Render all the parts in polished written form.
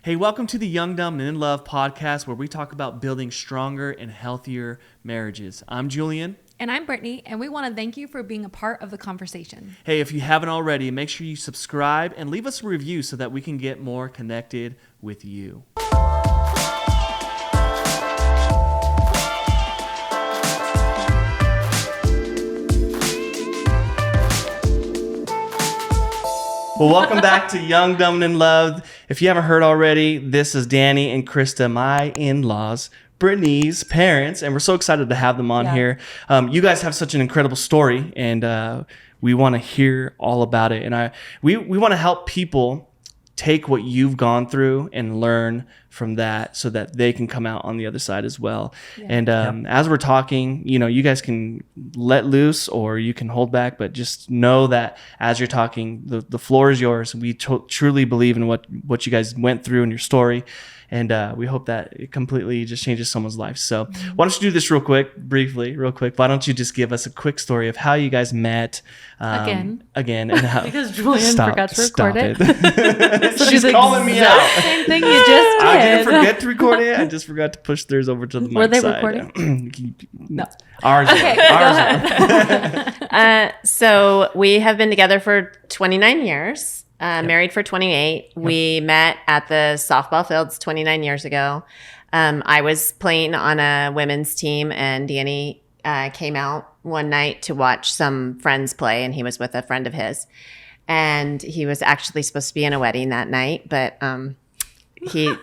Hey, welcome to the Young, Dumb, and in Love podcast, where we talk about building stronger and healthier marriages. I'm Julian. And I'm Brittany, and we want to thank you for being a part of the conversation. Hey, if you haven't already, make sure you subscribe and leave us a review so that we can get more connected with you. Well, welcome back to Young, Dumb, and in Love. If you haven't heard already, this is Danny and Krista, my in-laws, Brittany's parents, and we're so excited to have them on here. You guys have such an incredible story, and we want to hear all about it. And we want to help people take what you've gone through and learn from that so that they can come out on the other side as well. Yeah. And as we're talking, you guys can let loose or you can hold back, but just know that as you're talking, the floor is yours. We truly believe in what you guys went through in your story. And we hope that it completely just changes someone's life. So why don't you do this real quick? Why don't you just give us a quick story of how you guys met again? And how, because Julian forgot to record it. So she's calling me out. Same thing you just did. I didn't forget to record it. I just forgot to push theirs over to the mic Were they side. recording? No. Ours. So we have been together for 29 years. Married for 28. Yep. We met at the softball fields 29 years ago. I was playing on a women's team, and Danny came out one night to watch some friends play, and he was with a friend of his. And he was actually supposed to be in a wedding that night, but he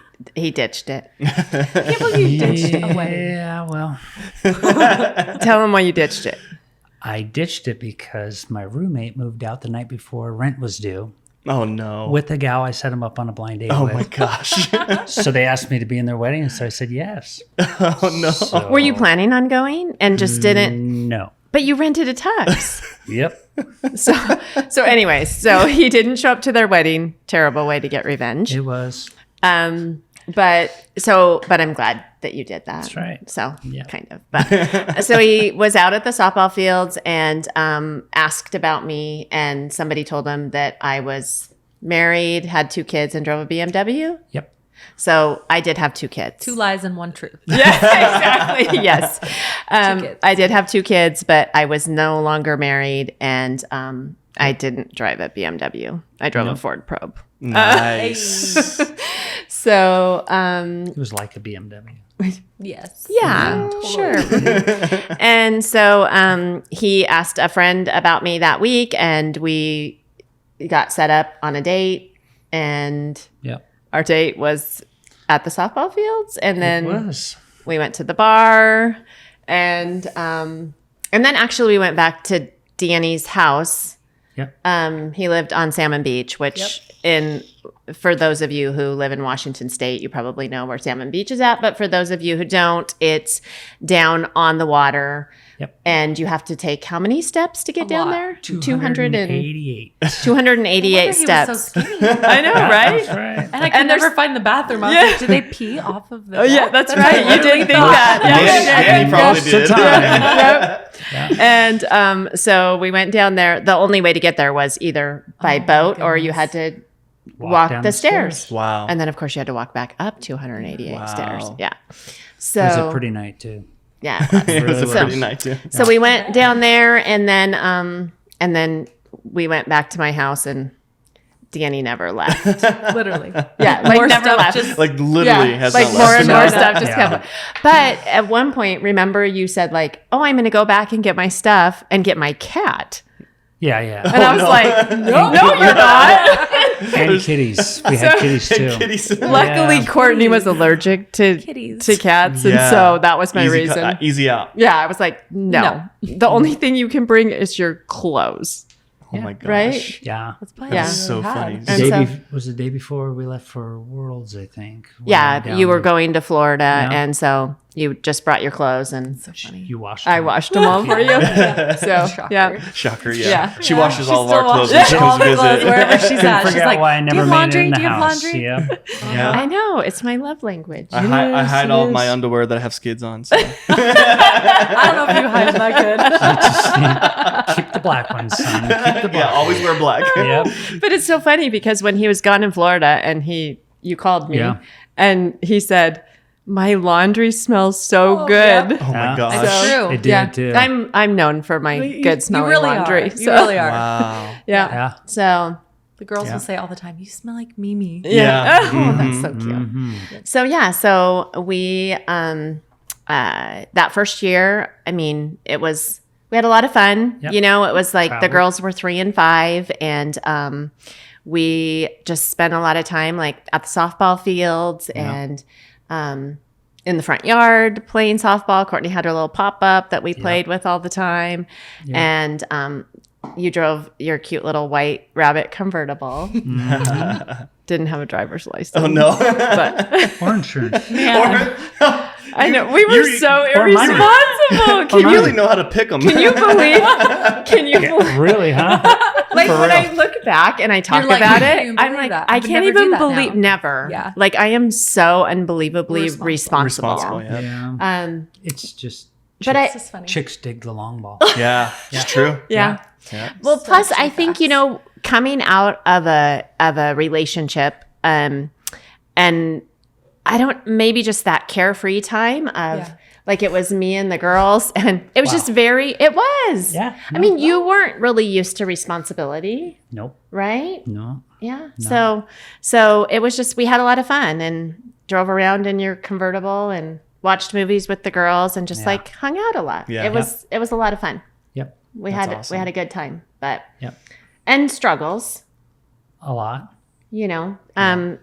ditched it. I can't believe you ditched a wedding. Yeah, well. Tell him why you ditched it. I ditched it because my roommate moved out the night before rent was due. Oh, no. With the gal I set him up on a blind date with. with. My gosh. So they asked me to be in their wedding, and so I said yes. Oh, no. So, were you planning on going and just didn't? No. But you rented a tux. Yep. So anyway, so he didn't show up to their wedding. Terrible way to get revenge. It was. But I'm glad that you did that. That's right. So yeah. Kind of. But so he was out at the softball fields and asked about me, and somebody told him that I was married, had 2 kids, and drove a BMW. Yep. So I did have 2 kids. 2 lies and 1 truth. Yes, exactly. Yes. 2 kids. I did have 2 kids, but I was no longer married, and I didn't drive a BMW. I drove a Ford Probe. Nice. So it was like a BMW. Yes. Yeah, Totally. sure. And so he asked a friend about me that week, and we got set up on a date, and our date was at the softball fields, and then we went to the bar, and then actually we went back to Danny's house. Yep. He lived on Salmon Beach, which for those of you who live in Washington State, you probably know where Salmon Beach is at. But for those of you who don't, it's down on the water. Yep. And you have to take how many steps to get down there? 288. 288 steps. He was so skinny. I know, right? That's right. And I could never find the bathroom. I was like, do they pee off of the Oh, yeah, that's right. You did think that. Danny probably did. Yep. And so we went down there. The only way to get there was either by boat or you had to walk down the stairs. Wow. And then, of course, you had to walk back up 288 stairs. Yeah. So It was a pretty night, too. Yeah. It was a pretty night, too. So we went down there, and then we went back to my house, and Danny never left. Literally. Yeah, like More never stuff left. just- Like literally has like not more left. and more stuff just Yeah. kept. But at one point, remember you said like, "Oh, I'm going to go back and get my stuff and get my cat," Yeah. and I was like, "No, you're not." And kitties. We had kitties, too. Luckily, Yeah. Courtney was allergic to Kitties. cats, and Yeah. so that was my Easy reason. easy out. Yeah, I was like, no. The only thing you can bring is your clothes. Oh my gosh. Right? Yeah. Let's play. Yeah. That's so funny. And so- Was the day before we left for Worlds, I think. We Yeah, went down you were there. going to Florida, Yeah. and so you just brought your clothes, and So funny. You washed I them. washed them all for you. So, Shocker. yeah. Shocker, yeah. Yeah. She washes She all of still our clothes washes when she all comes the clothes visit. wherever she's Couldn't at. She's figure out like, why I do never you have made laundry? it in the Do you have house. laundry? Yep. Yeah. I know. It's my love language. I Yes, hide it all of is. my underwear that I have skids on. So. I don't know if you hide that good. Keep the black ones, son. Keep the black Yeah, always wear black. Yep. But it's so funny because when he was gone in Florida and he you called me. Yeah. And he said, my laundry smells so good. yeah. Oh my gosh. That's true. It did Yeah. too. I'm known for my good smelling You really laundry. are. So, You really are. Wow. yeah. Yeah. So The girls Yeah. will say all the time, "You smell like Mimi." Yeah. Oh, that's so cute. So yeah, so we that first year, I mean, we had a lot of fun. Yep. You know, it was like the Traveled. girls were 3 and 5, and we just spent a lot of time like at the softball fields and in the front yard playing softball. Courtney had her little pop-up that we played with all the time. And you drove your cute little white rabbit convertible. Didn't have a driver's license. Oh no. But Or insurance. I know we were so or money. irresponsible. You really know how to pick them. Can you believe? Can you believe? Really, huh? Like For when real. I look back and I talk You're like, about I can't it, even I'm believe like, that. I I would can't never do even that believe. now. Never. Yeah. Like I am so unbelievably responsible. Responsible, yeah. Um, It's just but I, This is funny. chicks dig the long ball. Yeah, it's true. yeah. Yeah. Well, So plus true I think facts. you know, coming out of a relationship, and I don't maybe just that carefree time of like it was me and the girls, and it was just very. It was. Yeah. I mean, you weren't really used to responsibility, Nope. right? No. Yeah. So it was just we had a lot of fun and drove around in your convertible and watched movies with the girls and just like hung out a lot. Yeah. It was a lot of fun. Yep. We That's had a good time, but Yep. and struggles, A lot. you know.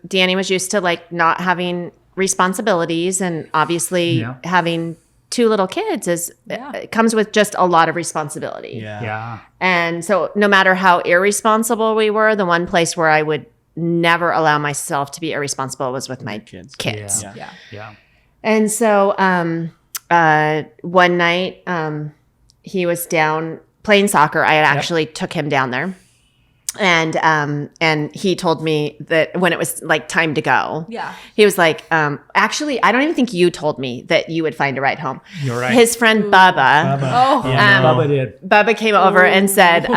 Danny was used to like not having responsibilities, and obviously Yeah. having 2 little kids it comes with just a lot of responsibility. Yeah. Yeah. And so no matter how irresponsible we were, the one place where I would never allow myself to be irresponsible was with my Kids. kids. Yeah. Yeah. Yeah. And so one night he was down playing soccer. I actually took him down there. And he told me that when it was like time to go, Yeah. he was like, actually, I don't even think you told me that you would find a ride home. You're right. His friend Bubba, Oh. Yeah, Bubba did. Bubba came over and said,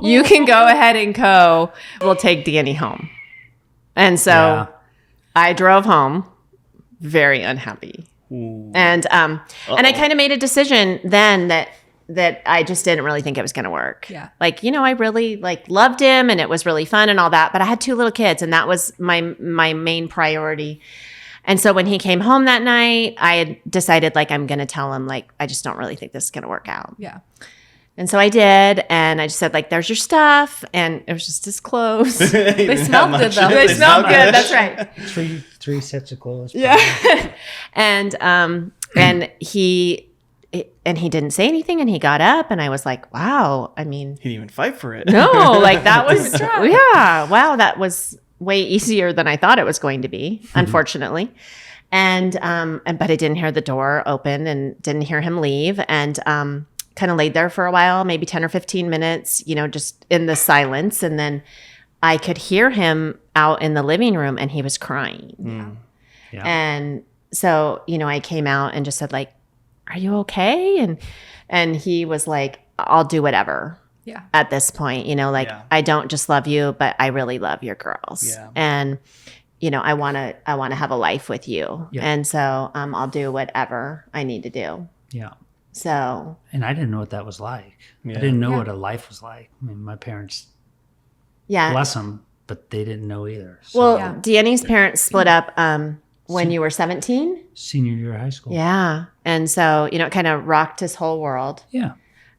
you can go ahead and go. We'll take Danny home. And so Yeah. I drove home very unhappy. And I kind of made a decision then that I just didn't really think it was going to work. Yeah. Like, you know, I really like loved him and it was really fun and all that, but I had 2 little kids and that was my main priority. And so when he came home that night, I had decided like, I'm going to tell him like, I just don't really think this is going to work out. Yeah. And so I did. And I just said like, there's your stuff. And it was just his clothes. They smelled good though. They smelled good. That's right. 3 sets of clothes. Yeah. and he didn't say anything and he got up and I was like, wow, I mean, He didn't even fight for it. no, like that was, yeah, wow, that was way easier than I thought it was going to be, unfortunately. And but I didn't hear the door open and didn't hear him leave and kind of laid there for a while, maybe 10 or 15 minutes, you know, just in the silence. And then I could hear him out in the living room and he was crying. Yeah. And so, you know, I came out and just said like, are you okay? And he was like, I'll do whatever. Yeah. At this point, you know, like I don't just love you, but I really love your girls. Yeah. And, you know, I want to have a life with you. Yeah. And so I'll do whatever I need to do. Yeah. So, And I didn't know what that was like. Yeah. I didn't know what a life was like. I mean, my parents, yeah. bless them, but they didn't know either. So Well, Yeah. Danny's parents split up when you were 17. senior year of high school. Yeah. And so, you know, it kind of rocked his whole world. Yeah.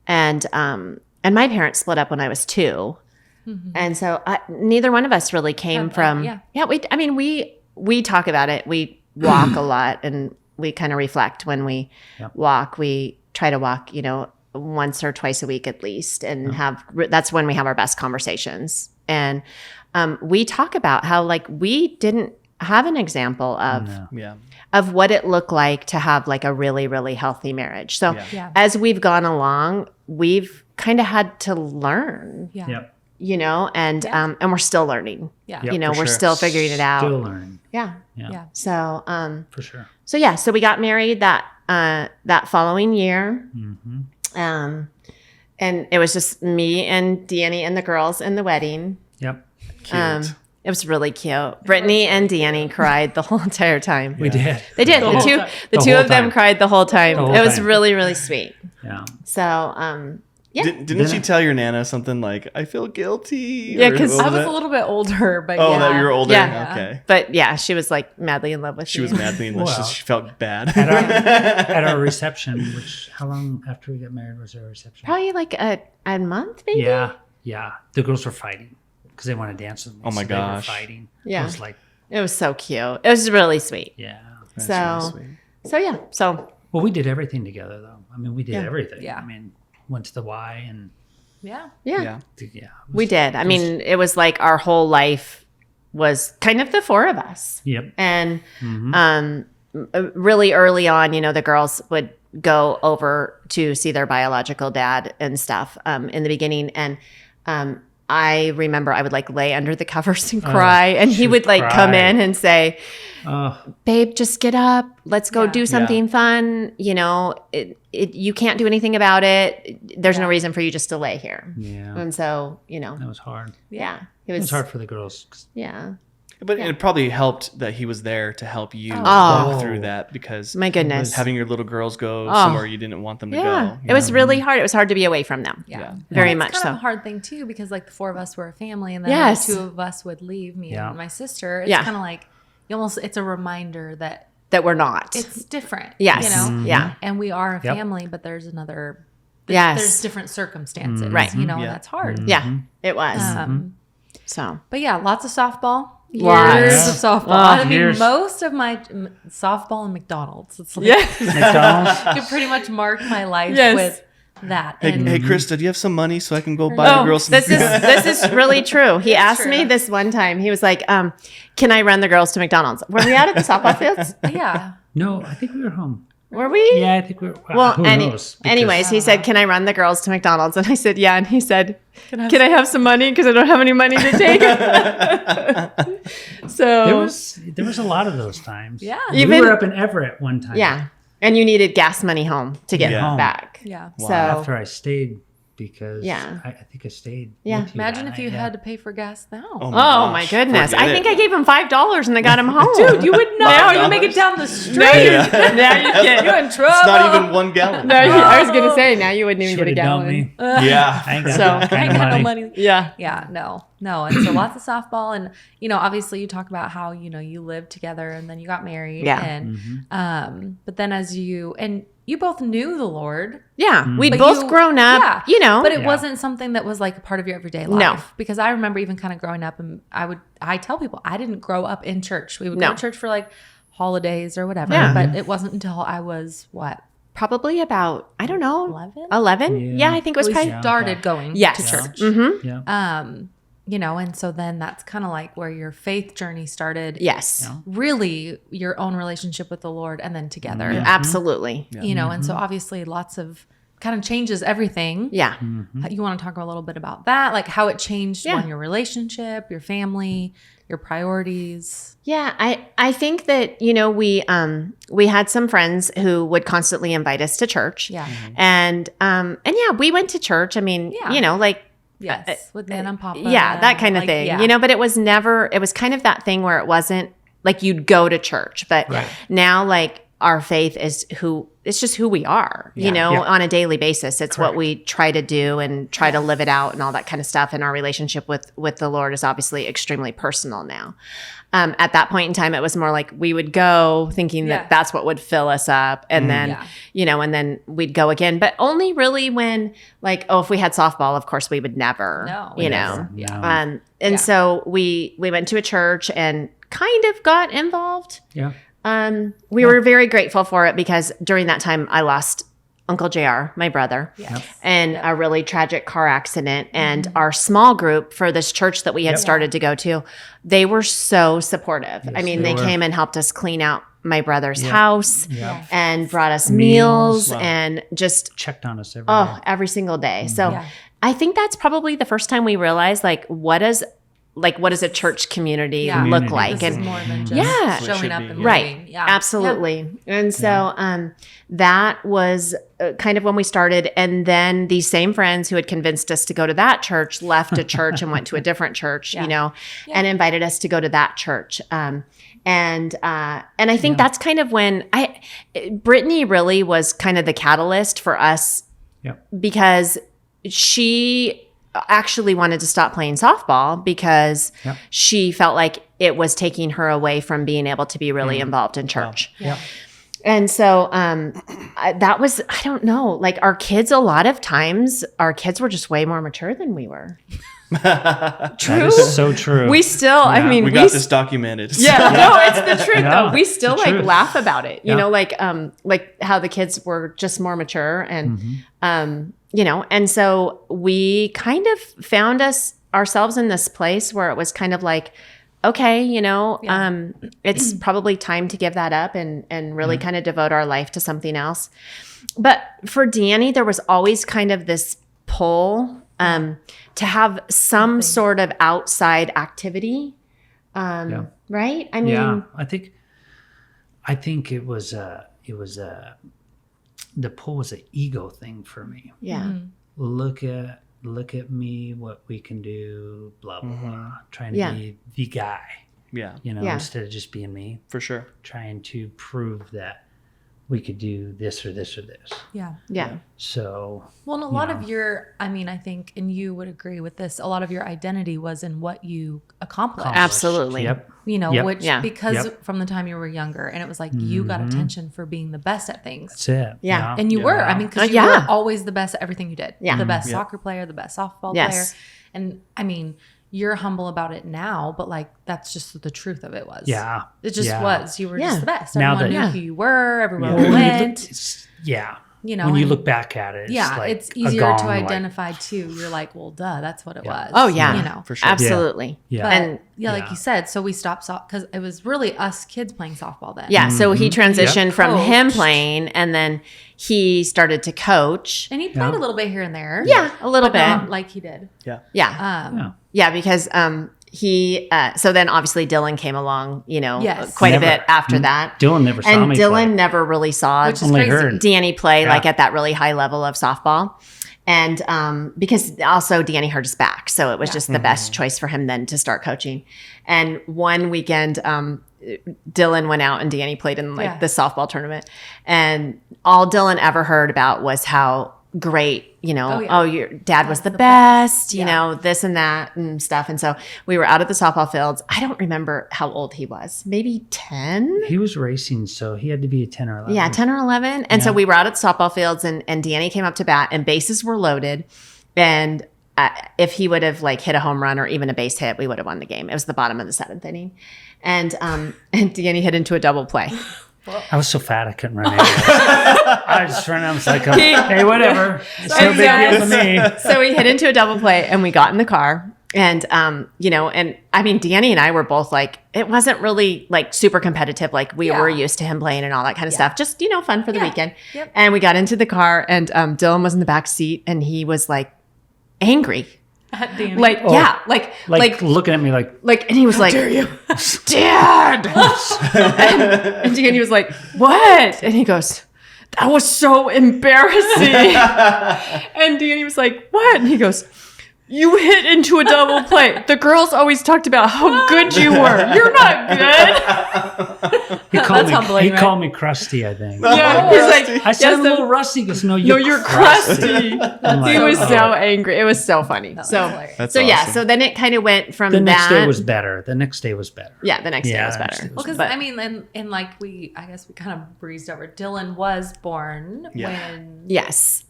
And my parents split up when I was 2. And so neither one of us really came from, we talk about it. We walk a lot and we kind of reflect when we walk. We try to walk, you know, once or twice a week at least and that's when we have our best conversations. And we talk about how like we didn't have an example of Yeah. of what it looked like to have like a really, really healthy marriage. So Yeah. as we've gone along, we've kind of had to learn, Yeah. Yep. you know, and we're still learning. Yeah. Yep, You know, for we're sure. still figuring it out. Still learning. Yeah. Yeah. Yeah. So For sure. so we got married that following year. Mm-hmm. And it was just me and Danny and the girls in the wedding. Yep. Cute. It was really cute. Brittany and Danny cried the whole entire time. We did. They did. The two whole of them time. cried the whole time. The whole It was time. really, really sweet. Yeah. So, yeah. Didn't you tell your Nana something like, I feel guilty? Yeah, Or 'cause what I was it? a little bit older, but Oh, yeah. that you were older? Yeah. Okay. But yeah, she was like madly in love with She me. was madly in love. Well, She felt bad. At our reception, which how long after we got married was our reception? Probably like a month, maybe. Yeah. The girls were fighting because they wanted to dance with me. Oh my so they were gosh. fighting. Yeah. It was like, It was so cute. It was really sweet. yeah. That's So- really sweet. So yeah. So Well, we did everything together, though. I mean, we did Yeah. everything. Yeah. I mean, went to the Y and Yeah. yeah, Yeah. yeah. we did. I mean, it was like our whole life was kind of the four of us. Yep. And really early on, the girls would go over to see their biological dad and stuff in the beginning. And I remember I would like lay under the covers and cry. And he she would like come cried. in and say, Oh, babe, just get up. Let's go Yeah. do something fun. You can't do anything about it. There's no reason for you just to lay here. yeah. And so, That was hard. yeah, It was hard for the girls. 'Cause Yeah. But it probably helped that he was there to help you Oh. walk through that, because My goodness. having your little girls go Oh. somewhere you didn't want them to Yeah. go. It was really hard. It was hard to be away from them. Yeah. Very And much it's kind so. of a hard thing too, because like the four of us were a family, and then Yes. the two of us would leave, me Yeah. and my sister. It's Yeah. kind of like it's a reminder that That we're not. it's different. Yes. You know? Mm-hmm. Yeah. And we are a Yep. family, but there's another. Yes. There's different circumstances. Right. You know, Yeah. and that's hard. Yeah. It was. So, but yeah, lots of softball. Lots. Years of softball. Oh, I mean, years. most of my softball and McDonald's. It's like, McDonald's. you pretty much mark my life Yes. with that. Hey, And hey, Krista, do you have some money so I can go buy the Oh, girls some this is really true. He asked me true. this one time. He was like, "Can I run the girls to McDonald's?" Were we out at the softball fields? yeah. Oh. No, I think we were home. Were we? Yeah, I think we were. Well, who knows? Because- anyways, he said, "Can I run the girls to McDonald's?" And I said, "Yeah." And he said, "Can I have some money? Because I don't have any money to take." So there was a lot of those times. Yeah. We Even- were up in Everett one time. yeah, and you needed gas money home to get Yeah. back. Yeah. So After I stayed, because Yeah. I think I stayed. Yeah. with you Imagine that if you night, had to pay for gas now. oh gosh, my goodness, forget I think it. I gave him $5 and I got him home. Dude, you would not even make it $5? down the street. now you can't. You're in trouble. It's not even 1 gallon. No, I was gonna say now you wouldn't even Should've get a dumped gallon. me. Yeah. I ain't got So- that I kind ain't of got no money. money. Yeah. Yeah, no. And so lots of softball, and obviously you talk about how you lived together and then you got married. Yeah. And but then as you both knew the Lord. Yeah, we'd But both you- grown up, yeah, But it Yeah. wasn't something that was like a part of your everyday life. No. Because I remember even kind of growing up, and I tell people I didn't grow up in church. We would No. go to church for like holidays or whatever. Yeah. But it wasn't until I was what? probably about, I don't know, 11? 11? Yeah. Yeah, I think it was We probably. started going Yes. to church. Mm-hmm. Yeah. And so then that's kind of like where your faith journey started. Yes, Yeah. Really your own relationship with the Lord, and then together. absolutely. And so obviously lots of kind of changes everything. Yeah. You want to talk a little bit about that, like how it changed Yeah. your relationship, your family, your priorities. Yeah, I think that we had some friends who would constantly invite us to church. Yeah. And yeah, we went to church. I mean, Yeah. like Yes. With Nana and Papa. yeah, that kind of like, thing. yeah. But it was kind of that thing where it wasn't like you'd go to church, but Right. now like our faith is it's just who we are, Yeah. on a daily basis. It's what we try to do and try to live it out and all that kind of stuff. And our relationship with the Lord is obviously extremely personal now. At that point in time, it was more like we would go thinking Yeah. that that's what would fill us up. And then, and then we'd go again, but only really when like, if we had softball, of course we would never, No, you we know. No. And Yeah. so we went to a church and kind of got involved. Yeah. We were very grateful for it because during that time I lost Uncle JR, my brother, in a really tragic car accident. And our small group for this church that we had started to go to, they were so supportive. I mean, they they were. came and helped us clean out my brother's house Yeah. and brought us Meals. meals Wow. and just Checked on us every day. every single day. So Yeah. I think that's probably the first time we realized like what does what does a church community Yeah. look Community. like? This is and more than just Yeah. showing up It should and be, right. moving. Yeah. Absolutely. And so that was kind of when we started. And then these same friends who had convinced us to go to that church left a church and went to a different church, Yeah. and invited us to go to that church. And I think that's kind of when Brittany really was kind of the catalyst for us because she actually wanted to stop playing softball because she felt like it was taking her away from being able to be really involved in church. Yeah. And so that was, I don't know, like our kids, a lot of times our kids were just way more mature than we were. That is so true. We still, I mean, we got this documented. Yeah, no, it's the truth Yeah, though. We still it's like the truth. laugh about it, you Yeah. know, like how the kids were just more mature and, and so we kind of found ourselves in this place where it was kind of like, okay, it's probably time to give that up and really kind of devote our life to something else. But for Danny, there was always kind of this pull to have some sort of outside activity. Right? I mean, yeah, I think it was the pull was an ego thing for me. yeah. Look at me, what we can do, blah blah blah. Trying to be the guy, Yeah, Yeah. instead of just being me. for sure. Trying to prove that we could do this or this or this. Yeah. Yeah. So Well, and a lot of your, I mean, I think, and you would agree with this, a lot of your identity was in what you accomplished. Absolutely. Yep. Which, Yeah. because from the time you were younger, and it was like you got attention for being the best at things. That's it. Yeah. And you were, I mean, because you yeah. were always the best at everything you did. Yeah. The best soccer player, the best softball Yes. player. And I mean, you're humble about it now, but like, that's just what the truth of it was. Yeah. It just Yeah. was. You were Yeah. just the best. Now Everyone that- knew who you were. Everyone When you look- went. when you and- look back at it, yeah, like it's a easier gong, to like, identify too. You're like, well, duh, that's what it was. Oh, yeah. You know, For sure. Absolutely. Yeah. But And- like Yeah. you said, so we stopped because it was really us kids playing softball then. Yeah. So he transitioned from him Coached. playing and then he started to coach. And he played a little bit here and there. Yeah. A little but bit. not like he did. Yeah. Yeah. Yeah. Because he, so then obviously Dylan came along, Yes. quite Never. a bit after that. Dylan never saw And me Dylan play. never really saw Which is Only crazy. heard. Danny play Yeah. like at that really high level of softball. And because also Danny hurt his back. So it was just the best choice for him then to start coaching. And one weekend, Dylan went out and Danny played in Yeah. the softball tournament. And all Dylan ever heard about was how great, your dad was the best, this and that and stuff. And so we were out at the softball fields. I don't remember how old he was, maybe 10. He was racing, so he had to be a 10 or 11. Yeah, 10 or 11. And so we were out at the softball fields and Danny came up to bat and bases were loaded. And if he would have hit a home run or even a base hit, we would have won the game. It was the bottom of the 7th inning. And Danny hit into a double play. I was so fat I couldn't run anyway. I was just running. I was like, hey, whatever. It's no big deal to me. So we hit into a double play and we got in the car. And, and I mean, Danny and I were both it wasn't really super competitive. We were used to him playing and all that kind of stuff. Just, fun for the weekend. Yep. And we got into the car and Dylan was in the back seat and he was angry. At Danny. Like looking at me like, and he was dare you? Dad! and Danny was like, what? And he goes, that was so embarrassing. And Danny was like, what? And he goes, you hit into a double play. The girls always talked about how good you were. You're not good. he called That's humbling, he right? called me crusty, I think. Yeah, he's I said yes, I'm a little rusty. He goes, no, you're crusty. I'm like, He was oh. so angry. It was so funny. That was So, hilarious. That's so yeah. awesome. So then it kind of went from The next that. day was better. The next day was better. Yeah, the next day Yeah, was the next better. day Well, because But- I mean, and I guess we kind of breezed over. Dylan was born Yeah. when Yes.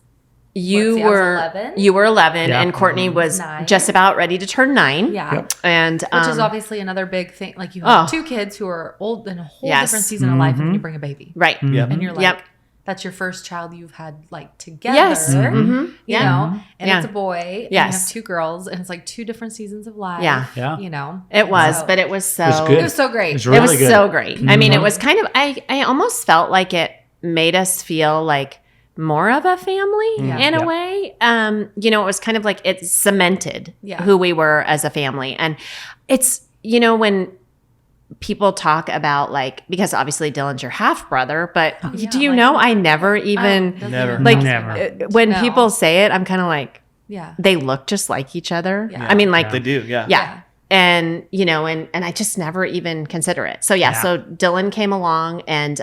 Let's see, I was 11? You were 11 Yeah. and Courtney was 9. just about ready to turn 9. yeah, Yep. And which is obviously another big thing. Like you have two kids who are old in a whole Yes. different season of life, and you bring a baby, right. Mm-hmm. and you're like, Yep. that's your first child you've had together. Yes. You Mhm. Yeah. know, and Yeah. it's a boy. And you Yes. have 2 girls, and it's 2 different seasons of life. Yeah. Yeah. You know, It was, So- but it was so It was good. It was so great. It was It really was good. so great. I mean, it Mhm. was kind of I almost felt like it made us feel like more of a family in a Yeah. way. You know, it was kind of like it cemented Yeah. who we were as a family. And it's, you know, when people talk about like, because obviously Dylan's your half brother, but yeah, do you like- know, I never even, Never. like, Never. when No. people say it, I'm kind of like, Yeah. they look just like each other. Yeah. I mean, like, They do. Yeah. yeah. And, you know, and I just never even consider it. So yeah, Yeah. so Dylan came along and,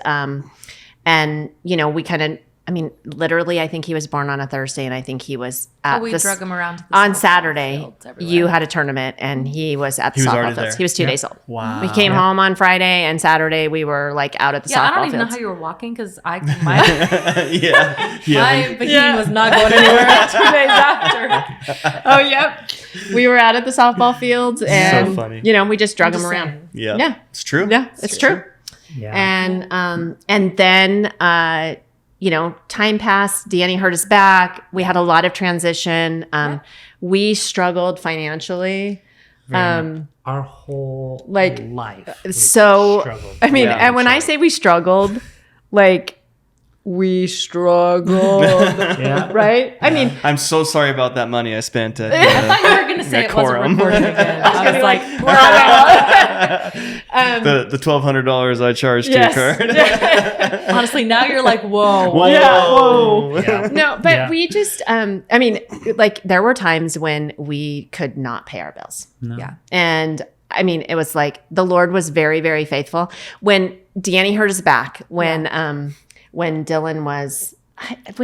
you know, we kind of, I mean, literally, I think he was born on a Thursday and I think he was at We the, drug him around to the on softball Saturday. fields everywhere. You had a tournament and he was at the He was softball already fields. there. He was 2 Yeah. days old. Wow. We came home on Friday and Saturday we were like out at the Yeah, I softball don't even know fields. how you were walking because my yeah. my bikini Yeah. was not going anywhere 2 days after. Oh, yep. We were out at the softball fields and, funny. you know, we just drug I'm him just around. saying. Yeah. Yeah. It's true. Yeah, it's true. Yeah. And then you know, time passed. Danny hurt his back. We had a lot of transition. We struggled financially. Our whole like, life. we So struggled. I mean, Yeah. and when I say we struggled, like we struggled, Yeah. right? I mean, I'm so sorry about that money I spent at I thought you were going to say at it wasn't Quorum. recording again. I was like, the $1,200 I charged Yes. to your card. honestly, now you're like, whoa. Whoa. Yeah, whoa. Yeah. no, but Yeah. we just, I mean, like there were times when we could not pay our bills. No. Yeah. And I mean, it was like the Lord was very, very faithful. When Danny hurt his back, when Dylan was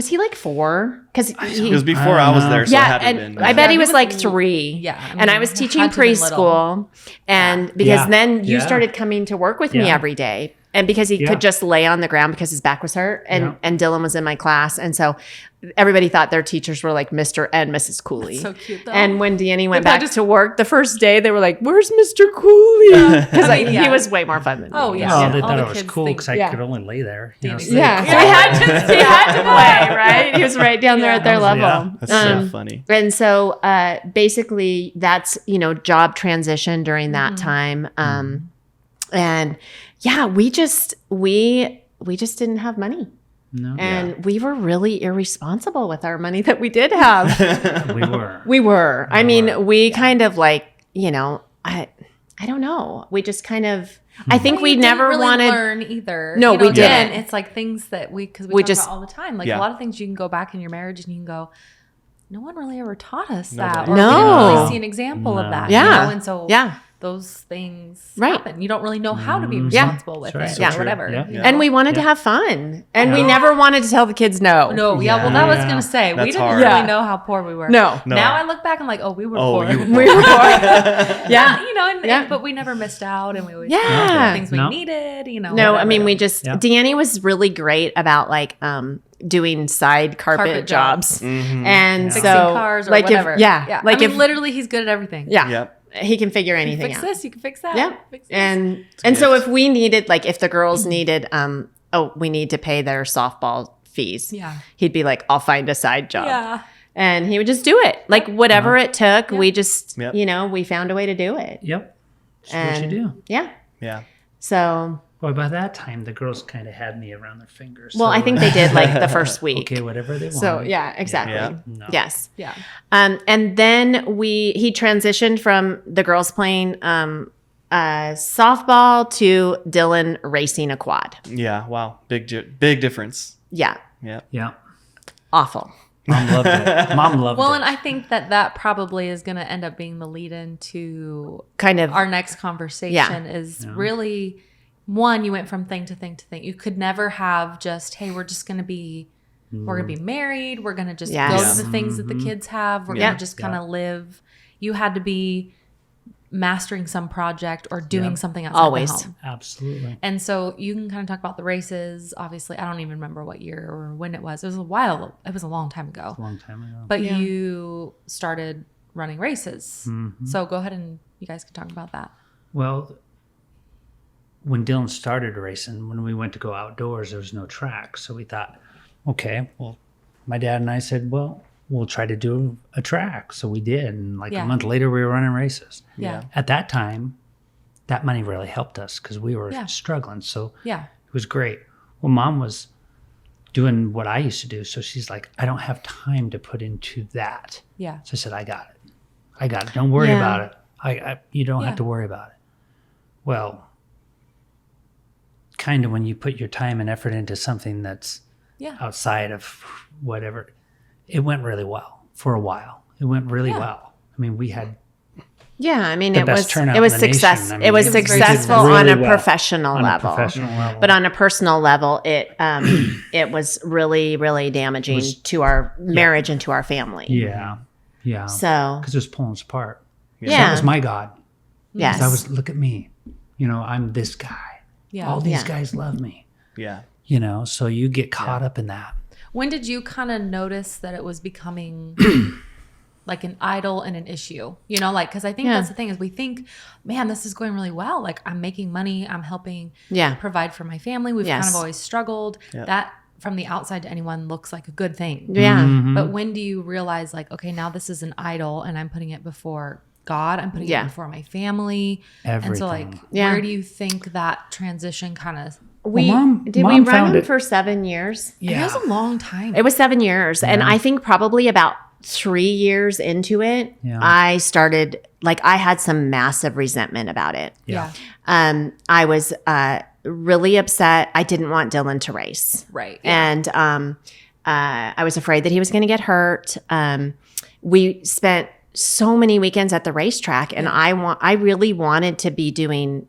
he like 4? Because It was before I was there, so it yeah, had to have and been. I bet Yeah, he he was was like l- 3. Yeah, I and I mean, was it teaching had to have been little. preschool, and because Yeah. then you Yeah. started coming to work with me Yeah. every day, and because he Yeah. could just lay on the ground because his back was hurt, and Yeah. and Dylan was in my class, and so everybody thought their teachers were like Mr. and Mrs. Cooley. So cute, though. And when Danny went They back just- to work the first day, they were like, "Where's Mr. Cooley?" Because I mean, he yeah. was way more fun than Oh, me. yeah. Oh, Yeah. they All thought the it was kids cool think- because I yeah. could only lay there. You know, Danny's so Yeah, they- so he had to play, right? He was right down there at their Yeah. level. Yeah. That's so funny. And so basically that's, you know, job transition during that time. And yeah, we just didn't have money. No, And we were really irresponsible with our money that we did have. we were. We were. I mean, we kind of like, you know, I don't know. We just kind of, I think Well, we you didn't never really wanted. learn either. No, You know, we again, didn't. It's like things that because we We talk just- about all the time. Like Yeah. a lot of things you can go back in your marriage and you can go, no one really ever taught us Nobody. that. Or No. we didn't really see an example of No. that. Yeah. You know? And so Yeah. those things Right. happen. You don't really know how to be Yeah. responsible with That's it right. or So whatever. true. Yeah. you know? And we wanted to have fun. And we never wanted to tell the kids no. No, yeah, well, that was Yeah. gonna say we That's didn't hard. really Yeah. know how poor we were. No. No. Now I look back and I'm like, oh, we were Oh, poor. you were We were poor. Yeah. you know, and, Yeah. but we never missed out, and we always Yeah. had things we No. needed. You know, No, I whatever. mean, we just, Yeah. Danny was really great about like doing side carpet Carpet jobs. jobs. And fixing so, cars or like, whatever. if, yeah, like I mean, if, literally, he's good at everything. yeah, Yep. he can figure You anything fix out. this, you can fix that. Yeah. Fix this. And so if we needed, like, if the girls needed, we need to pay their softball fees. Yeah. He'd be like, I'll find a side job. Yeah. And he would just do it. Like whatever it took, we just, Yep. you know, we found a way to do it. Yep. That's what you do. Yeah. Yeah. So, Well, by that time, the girls kind of had me around their fingers. well, so, I think they did like the first week. okay, whatever they want. So yeah, exactly. Yeah. No. Yes. Yeah. And then he transitioned from the girls playing softball to Dylan racing a quad. Yeah. Wow. Big difference. Yeah. Yeah. Yeah. Awful. Mom loved it. Mom loved Well, it. and I think that probably is going to end up being the lead into Kind of. our next conversation is really one, you went from thing to thing to thing. You could never have just, hey, we're just going to be, we're going to be married. We're going to just Yes. go to the things that the kids have. We're Yeah. going to just kind of live. You had to be mastering some project or doing something outside Always. the home. Absolutely. And so you can kind of talk about the races. Obviously, I don't even remember what year or when it was. It was a while. It was a long time ago. A long time ago. But you started running races. Mm-hmm. So go ahead and you guys can talk about that. Well, when Dylan started racing, when we went to go outdoors, there was no track. So we thought, okay, well, my dad and I said, well, we'll try to do a track. So we did. And like Yeah. a month later, we were running races. Yeah. At that time, that money really helped us because we were Yeah. struggling. So Yeah. it was great. Well, Mom was doing what I used to do. So she's like, I don't have time to put into that. Yeah. So I said, I got it. Don't worry about it. You don't have to worry about it. Well, kind of when you put your time and effort into something that's outside of whatever, it went really well for a while. It went really well. I mean, we had it was turnout it was in the success. nation. I mean, it was we did successful really on a well professional level. But on a personal level, it was really, really damaging to our marriage and to our family. Yeah. So because it was pulling us apart. Yeah. That was my God. yes, 'Cause I was, look at me. I'm this guy. Yeah. All these guys love me. Yeah. So you get caught up in that. When did you kind of notice that it was becoming like an idol and an issue? Because I think that's the thing is we think, man, this is going really well. Like I'm making money. I'm helping provide for my family. We've kind of always struggled. Yep. That from the outside to anyone looks like a good thing. Yeah. Mm-hmm. But when do you realize like, okay, now this is an idol and I'm putting it before God. I'm putting it before my family. And so like, Yeah. where do you think that transition kind of, We Mom we run found them it. for 7 years. it was a long time. It was 7 years. And I think probably about 3 years into it, I started I had some massive resentment about it. Yeah. I was really upset. I didn't want Dylan to race. Right. And I was afraid that he was going to get hurt. We spent so many weekends at the racetrack, and I really wanted to be doing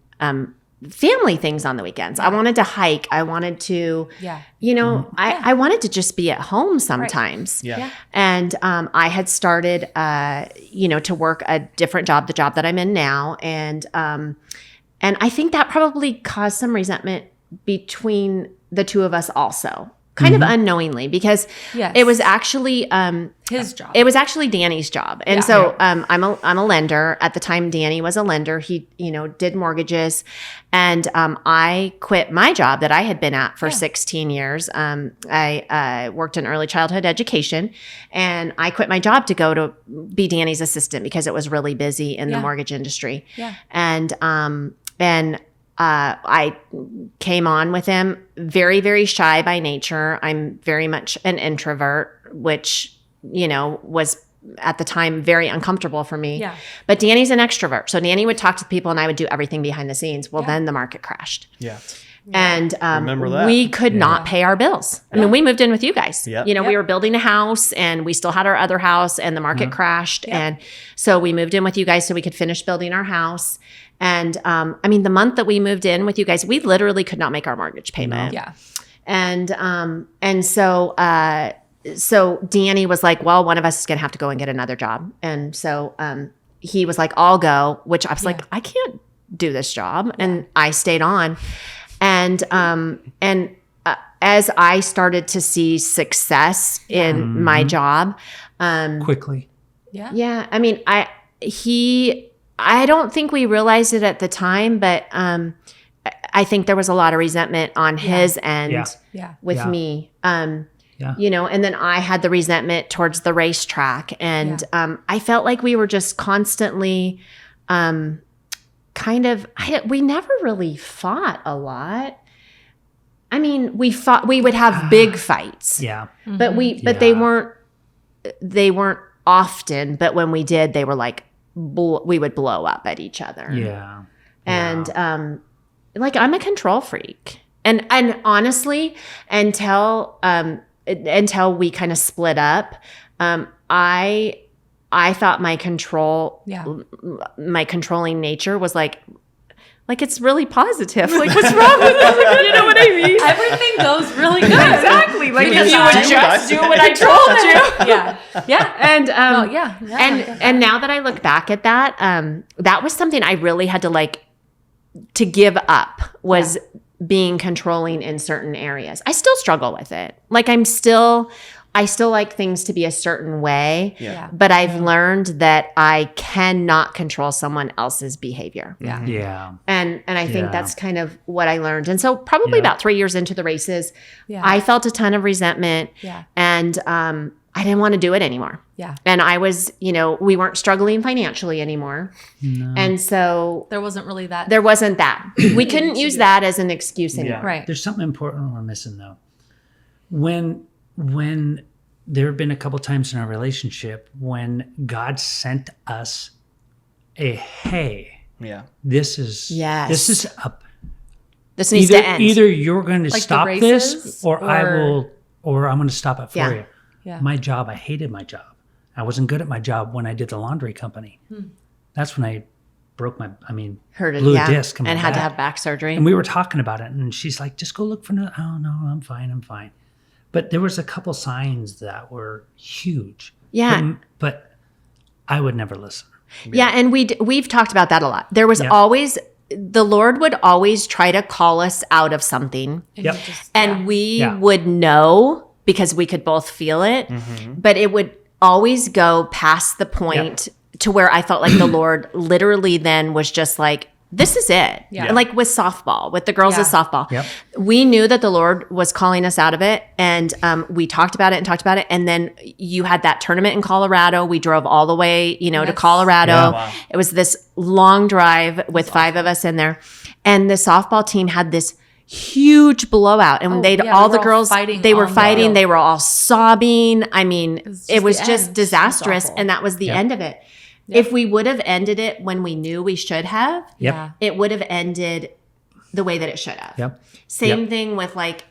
family things on the weekends. I wanted to hike. I wanted to, I wanted to just be at home sometimes. Yeah. And I had started, to work a different job, the job that I'm in now. And I think that probably caused some resentment between the two of us also. Kind of unknowingly, because it was actually his job. It was actually Danny's job, and I'm a lender. At the time, Danny was a lender. He did mortgages, and I quit my job that I had been at for 16 years. I worked in early childhood education, and I quit my job to go to be Danny's assistant because it was really busy in the mortgage industry. Yeah. And I came on with him very, very shy by nature. I'm very much an introvert, which, was at the time very uncomfortable for me. Yeah. But Danny's an extrovert. So Danny would talk to people and I would do everything behind the scenes. Well, then the market crashed. Yeah. And Remember that. we could not pay our bills. I mean, we moved in with you guys. Yep. We were building a house and we still had our other house and the market crashed. And so we moved in with you guys so we could finish building our house. And the month that we moved in with you guys, we literally could not make our mortgage payment. Yeah. And so Danny was like, well, one of us is going to have to go and get another job. And so he was like, I'll go, which I was like, I can't do this job. And I stayed on. And as I started to see success in my job, Quickly. Yeah. I mean, I don't think we realized it at the time, but I think there was a lot of resentment on his end with me. And then I had the resentment towards the racetrack. And I felt like we were just constantly we never really fought a lot. I mean, we would have big fights. Yeah. But they weren't often, but when we did, they were like, we would blow up at each other. Yeah. And I'm a control freak. And honestly, until we kind of split up, I thought my controlling nature was like it's really positive. Like, what's wrong with you? You know what I mean? Everything goes really good. Exactly. Like, if you would just do what I told you. Yeah. And now that I look back at that, that was something I really had to give up, was being controlling in certain areas. I still struggle with it. Like, I still like things to be a certain way, but I've learned that I cannot control someone else's behavior. Yeah. Yeah. And I think that's kind of what I learned. And so probably about 3 years into the races, I felt a ton of resentment and I didn't want to do it anymore. Yeah. And I was, we weren't struggling financially anymore. No. And so There wasn't that. We couldn't use that as an excuse anymore. Right. There's something important we're missing, though. when there have been a couple times in our relationship when God sent us hey, Yeah. this is up. This needs to end. Either you're going to Like the stop races, this, or I will, or I'm going to stop it for you. Yeah. My job, I hated my job. I wasn't good at my job when I did the laundry company. That's when I broke my, blew a disc in my and had to back. have back surgery. And we were talking about it, and she's like, just go look for no. Oh, no, I'm fine. But there was a couple signs that were huge. Yeah. But I would never listen. Yeah, and we've talked about that a lot. There was always, the Lord would always try to call us out of something. Yep. And we would know because we could both feel it, but it would always go past the point to where I felt like the Lord literally then was just like, this is it. Yeah. Like with softball, with the girls of softball. Yep. We knew that the Lord was calling us out of it. And we talked about it. And then you had that tournament in Colorado. We drove all the way, to Colorado. Yeah, wow. It was this long drive with 5 of us in there. And the softball team had this huge blowout. And all the girls, they were fighting. They were all sobbing. I mean, it was just disastrous. And that was the end of it. If we would have ended it when we knew we should have, it would have ended the way that it should have. Yep. Same thing with like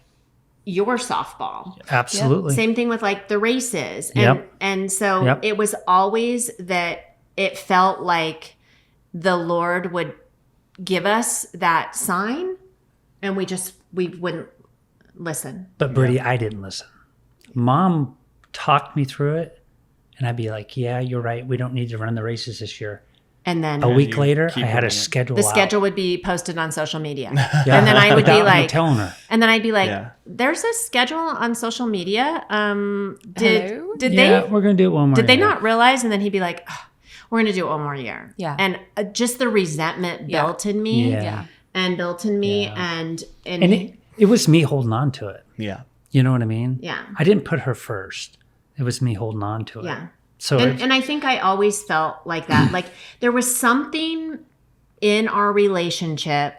your softball. Absolutely. Same thing with like the races. And so Yep. it was always that it felt like the Lord would give us that sign and we wouldn't listen. But Brittany, I didn't listen. Mom talked me through it. And I'd be like, yeah, you're right. We don't need to run the races this year. And then A week you later, keep I had doing a it. schedule the out. schedule would be posted on social media. Yeah. And then I would be Without me like, telling her. and then I'd be like, Yeah. there's a schedule on social media. Hello? Did Yeah, they we're going to do it one more did they year. not realize? And then he'd be like, "Ugh, we're going to do it one more year. Yeah. And just the resentment built in me Yeah. and built in me. Yeah. And it was me holding on to it. Yeah. You know what I mean? Yeah. I didn't put her first. It was me holding on to it. Yeah. So And I think I always felt like that. Like there was something in our relationship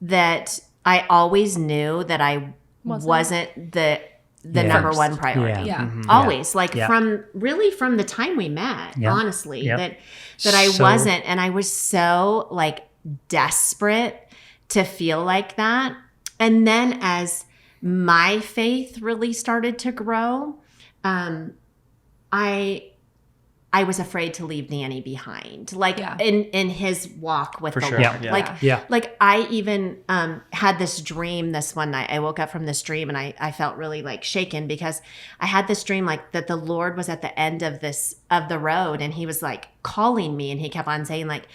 that I always knew that I wasn't the number First. one priority. Yeah. Always. Like Yeah. from the time we met, honestly, Yep. that I So- wasn't. And I was so like desperate to feel like that. And then as my faith really started to grow, I was afraid to leave Danny behind, like in his walk with For the sure. Lord. Yeah. Like, Yeah. like I even had this dream this one night. I woke up from this dream and I felt really like shaken because I had this dream like that the Lord was at the end of the road and he was like calling me and he kept on saying like,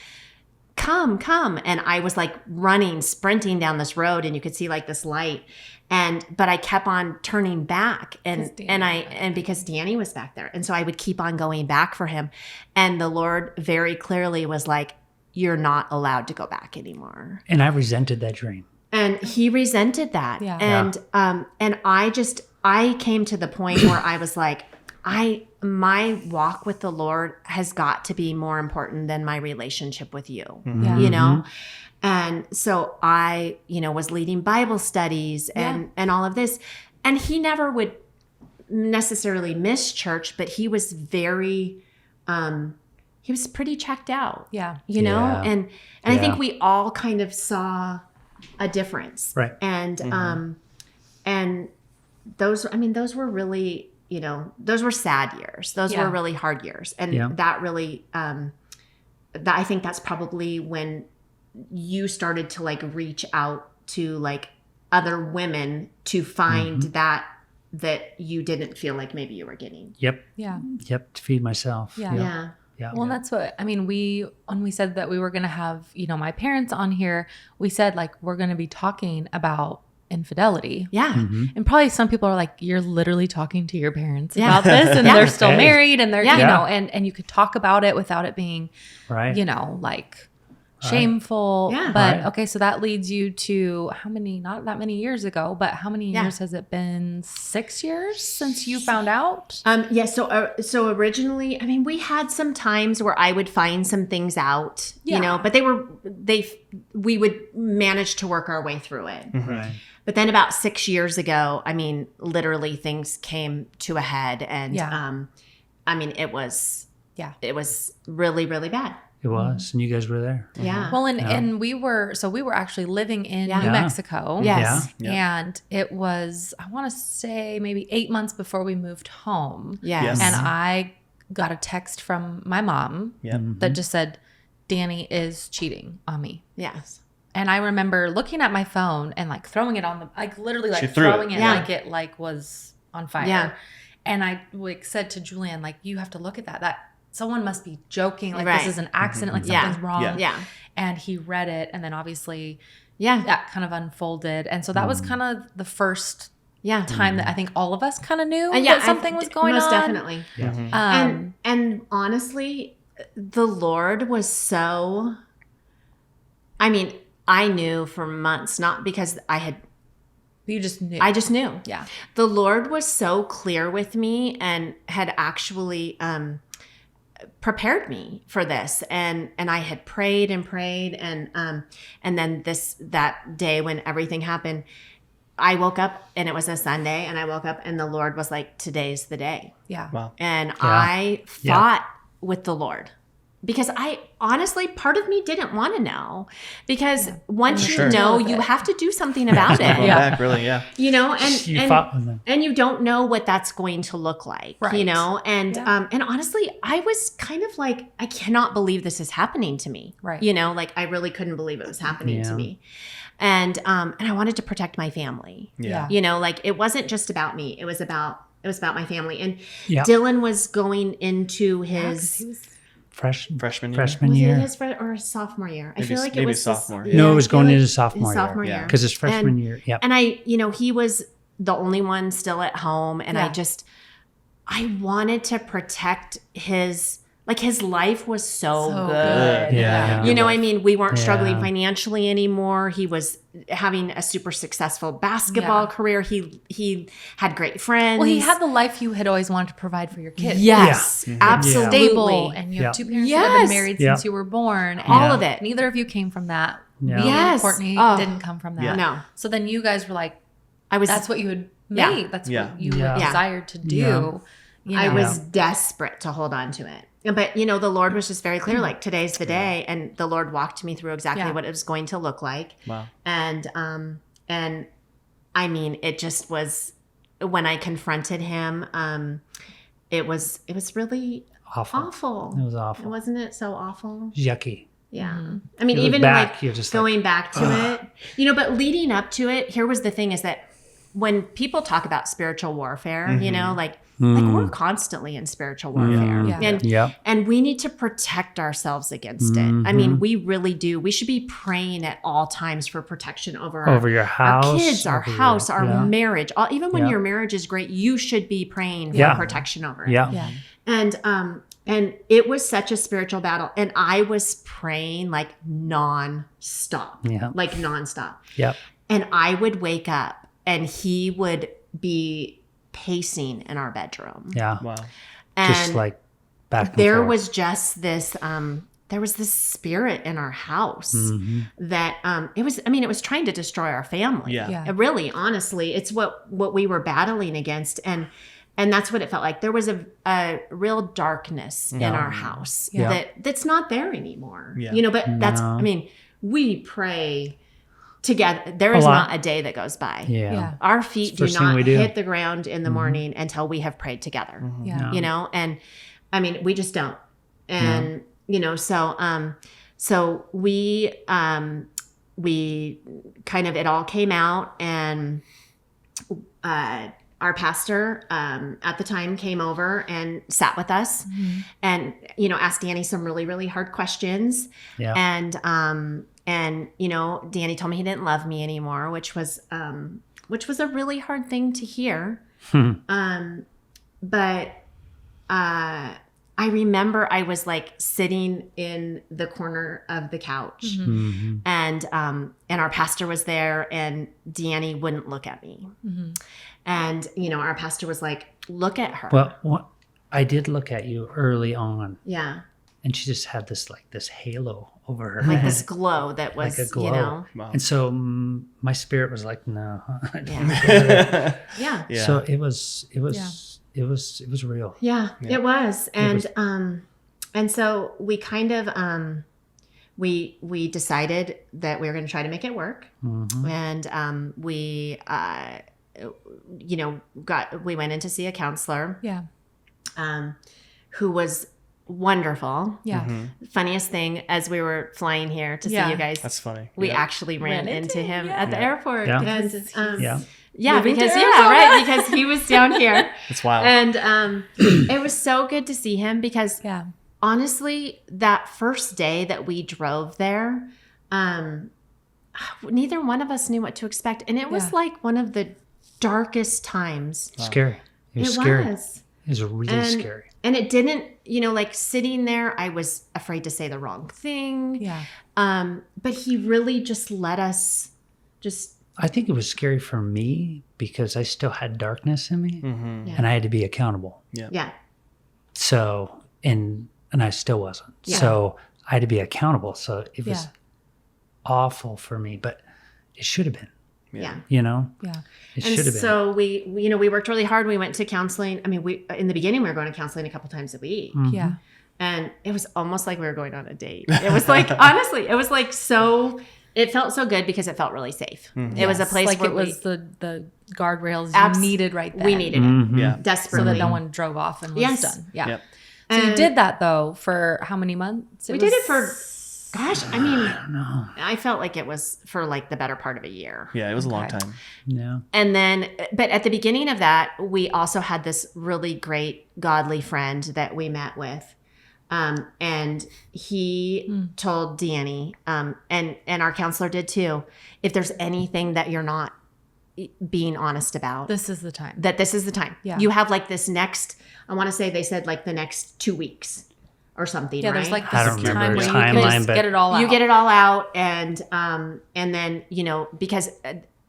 come. And I was like sprinting down this road and you could see like this light. But I kept on turning back and because Danny was back there. And so I would keep on going back for him. And the Lord very clearly was like, you're not allowed to go back anymore. And I resented that dream. And he resented that. Yeah. And I came to the point where I was like, my walk with the Lord has got to be more important than my relationship with you, you know? And so I, was leading Bible studies and all of this. And he never would necessarily miss church, but he was very, he was pretty checked out. Yeah. You know? Yeah. And I think we all kind of saw a difference. Right. And those were really, those were sad years. Those were really hard years. And that really, I think that's probably when you started to like reach out to like other women to find that you didn't feel like maybe you were getting. Yep. Yeah. Yep. To feed myself. Yeah. Yeah. Yeah. Well, that's what, when we said that we were going to have, my parents on here, we said like, we're going to be talking about infidelity. Yeah. And probably some people are like, you're literally talking to your parents about this and they're still married and they're, and you could talk about it without it being, Right. like shameful. Yeah. But Right. okay, so that leads you to how many, not that many years ago, but how many Yeah. years has it been? 6 years since you found out? Yeah. So originally, I mean, we had some times where I would find some things out, Yeah. you know, but we would manage to work our way through it. Right. But then about 6 years ago, I mean, literally things came to a head, and Yeah. I mean, it was really, really bad. It was, and you guys were there. Yeah. Well, and we were actually living in Yeah. New Mexico. Yes. Yeah. And it was, I want to say maybe 8 months before we moved home. Yes. And I got a text from my mom Yeah. that just said, Danny is cheating on me. Yes. And I remember looking at my phone and like throwing it on the, like literally She like threw it. throwing it Yeah. like it like was on fire. Yeah. And I like said to Julian, like, you have to look at that someone must be joking. Like Right. this is an accident. Like Yeah. something's wrong. Yeah. Yeah. And he read it. And then obviously Yeah. that kind of unfolded. And so that was kind of the first Yeah. time that I think all of us kind of knew Yeah. that something was going most on. definitely. Yeah. And honestly, the Lord was so, I mean, I knew for months, not because You just knew. I just knew. Yeah. The Lord was so clear with me and had actually prepared me for this, and I had prayed and prayed, and then that day when everything happened, I woke up and it was a Sunday, and I woke up and the Lord was like, today's the day. Yeah. Wow. And I fought with the Lord, because I honestly, part of me didn't want to know, because once Sure. you know, With you it. have to do something about Going it. back, really, yeah. You know, and You and, fought with them. and you don't know what that's going to look like, you Right. know? And Yeah. and honestly, I was kind of like, I cannot believe this is happening to me. Right. You know, like I really couldn't believe it was happening to Yeah. me. And I wanted to protect my family. Yeah. You know, like it wasn't just about me. It was about my family. And Yeah. Dylan was going into Yeah, 'cause his he was Freshman year. freshman was year. it his or his sophomore year? I Maybe- feel like it maybe was sophomore, His, yeah. No, I it was feel going like into his sophomore year. sophomore Yeah. year. Because it's freshman And- year. Yep. And he was the only one still at home. And Yeah. I wanted to protect his life was so So good. good. Yeah. You know, I mean, we weren't struggling Yeah. financially anymore. He was having a super successful basketball Yeah. career. He had great friends. Well, he had the life you had always wanted to provide for your kids. yes, Yeah. absolutely. Stable, and you have Yeah. two parents that have Yes. been married Yeah. since you were born. And All of it. Neither of you came from that. Yeah. Me and Yes. Courtney Oh. didn't come from that. Yeah. No, So then you guys were like, I was. that's what you had Yeah. made. That's Yeah. what you Yeah. had Yeah. desired to do. Yeah. You know? I was desperate to hold on to it. But, you know, the Lord was just very clear, like, today's the day. And the Lord walked me through exactly Yeah. what it was going to look like. Wow. And I mean, it just was, when I confronted him, it was really Awful. awful. It was awful. Wasn't it so awful? Yucky. Yeah. Mm-hmm. I mean, You look even back, like you're just going back to it, you know, but leading up to it, here was the thing, is that when people talk about spiritual warfare, you know, like we're constantly in spiritual warfare. Yeah. And Yeah. and we need to protect ourselves against it. I mean, we really do. We should be praying at all times for protection over Over your house. our kids, our over your- house, our yeah. marriage. Even when Yeah. your marriage is great, you should be praying for Yeah. protection over it. Yeah. Yeah. And it was such a spiritual battle. And I was praying like nonstop. Yeah. Like nonstop. Yep. And I would wake up and he would be pacing in our bedroom. Yeah. Wow. And Just like back and there forth. was just this there was this spirit in our house that it was trying to destroy our family. Yeah. Yeah. Really, honestly, it's what we were battling against, and that's what it felt like. There was a real darkness in our house Yeah. that's not there anymore. Yeah. You know, but that's, No. I mean, we pray together. There is A lot. not a day that goes by. Yeah. Yeah. Our feet It's do the first thing not we do. hit the ground in the morning until we have prayed together. Yeah. You know, and I mean, we just don't. And you know, so we kind of, it all came out, and our pastor at the time came over and sat with us and, you know, asked Danny some really, really hard questions. Yeah. And, you know, Danny told me he didn't love me anymore, which was a really hard thing to hear. But I remember I was like sitting in the corner of the couch, and our pastor was there, and Deannie wouldn't look at me, and our pastor was like, "Look at her." Well, I did look at you early on, yeah, and she just had this halo over her like head. this glow that was, Like a glow. Wow. And so my spirit was like, no. yeah. So it was real. Yeah, it was. And so we kind of we decided that we were going to try to make it work. And we we went in to see a counselor. Yeah. Who was wonderful. Yeah. Funniest thing, as we were flying here to see you guys, That's funny. we actually ran into him at the airport. Yeah. Because, Moving because to because he was down here. It's wild. And it was so good to see him because honestly, that first day that we drove there, neither one of us knew what to expect. And it was like one of the darkest times. Scary. It was scary. Was. It was really scary. And it didn't, like sitting there, I was afraid to say the wrong thing. Yeah. But he really just let us I think it was scary for me because I still had darkness in me and I had to be accountable. Yeah. So, and I still wasn't. Yeah. So I had to be accountable. So it was awful for me, but it should have been. Yeah. It should have been. So we worked really hard. We went to counseling. I mean, in the beginning, we were going to counseling a couple times a week. Yeah. And it was almost like we were going on a date. It was like, honestly, it was like it felt so good because it felt really safe. It was a place like where it was the guardrails you needed right then. we needed it. Yeah. Desperately. So that no one drove off and was done. Yeah. Yep. So you did that though for how many months? We did it for, gosh, I mean, I don't know. I felt like it was for like the better part of a year. Yeah, it was a long time. Yeah. And then, but at the beginning of that, we also had this really great godly friend that we met with. And he told Deannie, and our counselor did too, if there's anything that you're not being honest about, This is the time. this is the time. Yeah. You have like this next, I want to say they said like the next 2 weeks or something, Yeah, right? there's like I this don't time remember where the you can timeline, just but- get it all out. You get it all out, and then because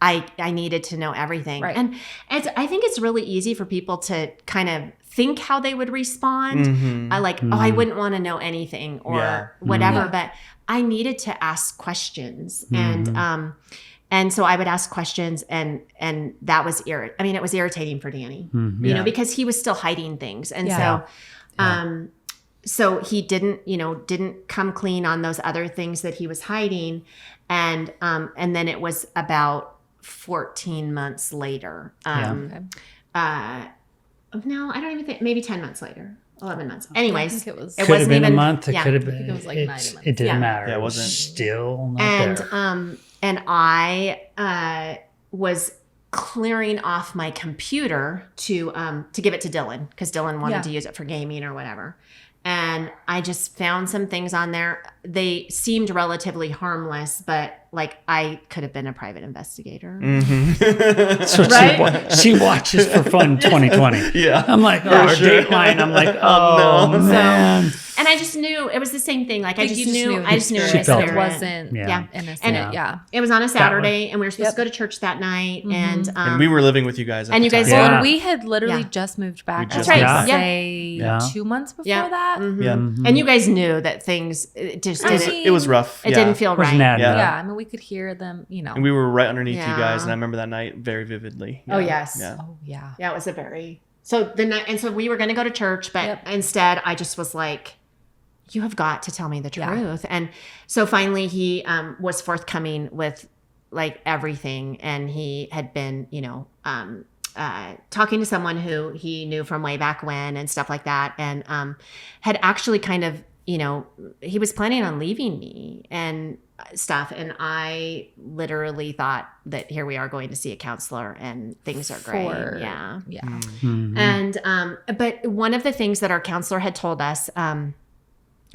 I needed to know everything, Right. and I think it's really easy for people to kind of think how they would respond. I I wouldn't want to know anything or whatever, but I needed to ask questions, and so I would ask questions, and that was it was irritating for Danny, because he was still hiding things, and so he didn't come clean on those other things that he was hiding, and then it was about 14 months later. No, I don't even think, maybe 10 months later, 11 months. Anyways, I think it was- Could have wasn't been even a month. It yeah. could have I been. think it was like 9 months. It didn't Yeah. matter. Yeah, it It was wasn't- still not And there. and I was clearing off my computer to give it to Dylan, because Dylan wanted to use it for gaming or whatever. And I just found some things on there. They seemed relatively harmless, but like I could have been a private investigator. So Right? she watches for fun 2020. Yeah. I'm like, For our sure. Dateline. I'm like, oh, no. man. And I just knew it was the same thing. Like I You just just knew knew I just knew She it felt it it. wasn't Yeah. innocent. And yeah. It was on a Saturday, and we were supposed to go to church that night, and And we were living with you guys. At and the you guys time. Yeah. Well, we had literally Yeah. just moved back. just I moved would back. say Yeah. 2 months before Yeah. that. Yeah. and you guys knew that things it just I didn't. mean, It was rough. It yeah. didn't feel Wasn't right. that Yeah. Yeah, I mean, we could hear them. And we were right underneath you guys, Yeah. and I remember that night very vividly. Oh Yeah. yes. Yeah. Oh yeah. Yeah, it was a very so the night, and so we were going to go to church, but Yep. instead I just was like, "You have got to tell me the Yeah. truth." And so finally, he was forthcoming with like everything, and he had been, talking to someone who he knew from way back when and stuff like that, and had actually kind of, he was planning on leaving me and stuff, and I literally thought that here we are going to see a counselor and things are great. Yeah. Yeah. Mm-hmm. And but one of the things that our counselor had told us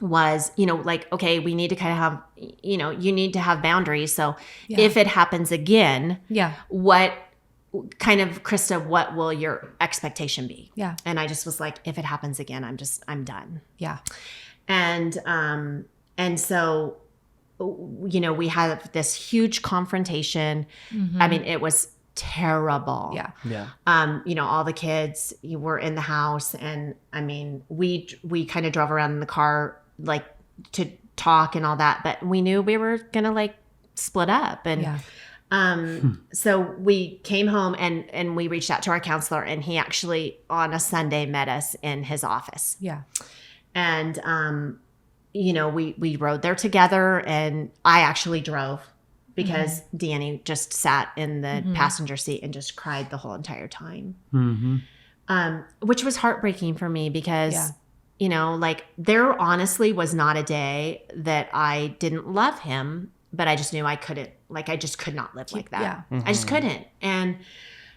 was, okay, we need to kind of have, you need to have boundaries. So Yeah. if it happens again, Yeah. what kind of, Krista, what will your expectation be? Yeah. And I just was like, if it happens again, I'm done. Yeah. And so, we had this huge confrontation. I mean, it was terrible. Yeah. Yeah. All the kids were in the house, and I mean, we kind of drove around in the car, like, to talk and all that, but we knew we were gonna like split up. And so we came home and we reached out to our counselor, and he actually on a Sunday met us in his office. Yeah. And we rode there together, and I actually drove because Danny just sat in the passenger seat and just cried the whole entire time. Which was heartbreaking for me because like, there honestly was not a day that I didn't love him, but I just knew I couldn't, like, I just could not live like that. Yeah. I just couldn't. And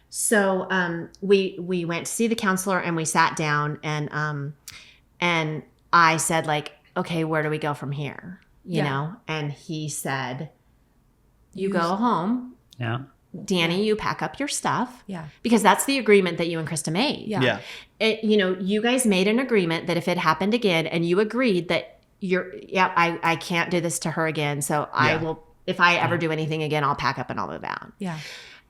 so we went to see the counselor, and we sat down, and I said, like, okay, where do we go from here? You know? And he said, you go home. Yeah. Danny, you pack up your stuff. Yeah. Because that's the agreement that you and Krista made. Yeah. Yeah. You guys made an agreement that if it happened again, and you agreed that I can't do this to her again. So I will, if I ever do anything again, I'll pack up and I'll move out. Yeah.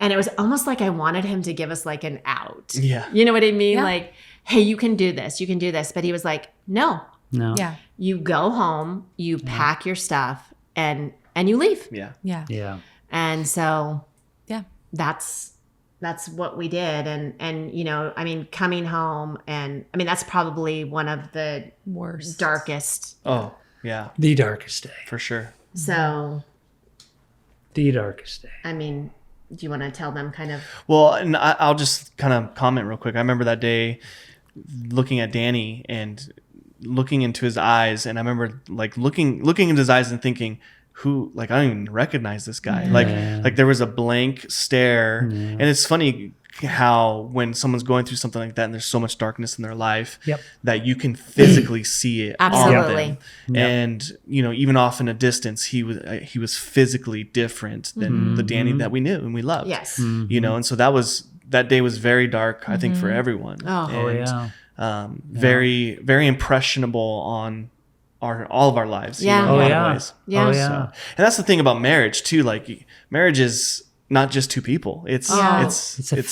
And it was almost like I wanted him to give us like an out. Yeah. You know what I mean? Yeah. Like, hey, you can do this. You can do this. But he was like, no, Yeah. you go home, you pack your stuff, and you leave. Yeah. Yeah. Yeah. And so Yeah. that's what we did. And I mean, coming home, and I mean, that's probably one of the Worst. darkest. Oh, yeah, The darkest day. for sure. So, The darkest day. I mean, do you want to tell them kind of? Well, and I'll just kind of comment real quick. I remember that day looking at Danny and looking into his eyes, and I remember like looking into his eyes and thinking, who, like, I don't even recognize this guy. Like there was a blank stare. And it's funny how when someone's going through something like that and there's so much darkness in their life, that you can physically see it Absolutely. on them. And even off in a distance, he was physically different than the Danny that we knew and we loved. Yes. And so that day was very dark, I think, for everyone. Very, very impressionable on all of our lives. Yeah. In a lot of ways. Yeah. So, and that's the thing about marriage too. Like, marriage is not just two people. It's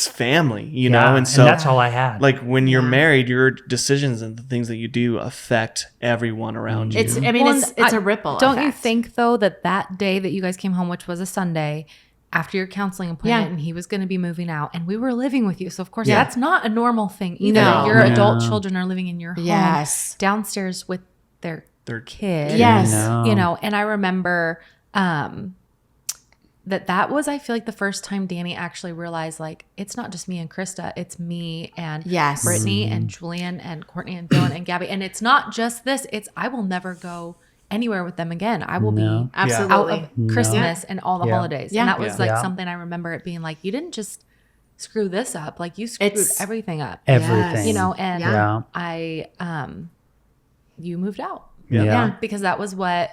family. and so that's all I had. Like, when you're married, your decisions and the things that you do affect everyone around you. It's a ripple. Don't you effect. think, though, that day that you guys came home, which was a Sunday, after your counseling appointment, and he was going to be moving out, and we were living with you. So, of course, that's not a normal thing either. No. Your adult children are living in your home Yes. downstairs with their kid. Yes. And I remember that was, I feel like, the first time Danny actually realized, like, it's not just me and Krista, it's me and Brittany and Julian and Courtney and Dylan and Gabby. And it's not just this, it's I will never go anywhere with them again. I will be Absolutely. out of Christmas and all the holidays. Yeah. And that was like something I remember it being like, you didn't just screw this up, like you screwed everything up. Everything. And you moved out. Yeah. Because that was the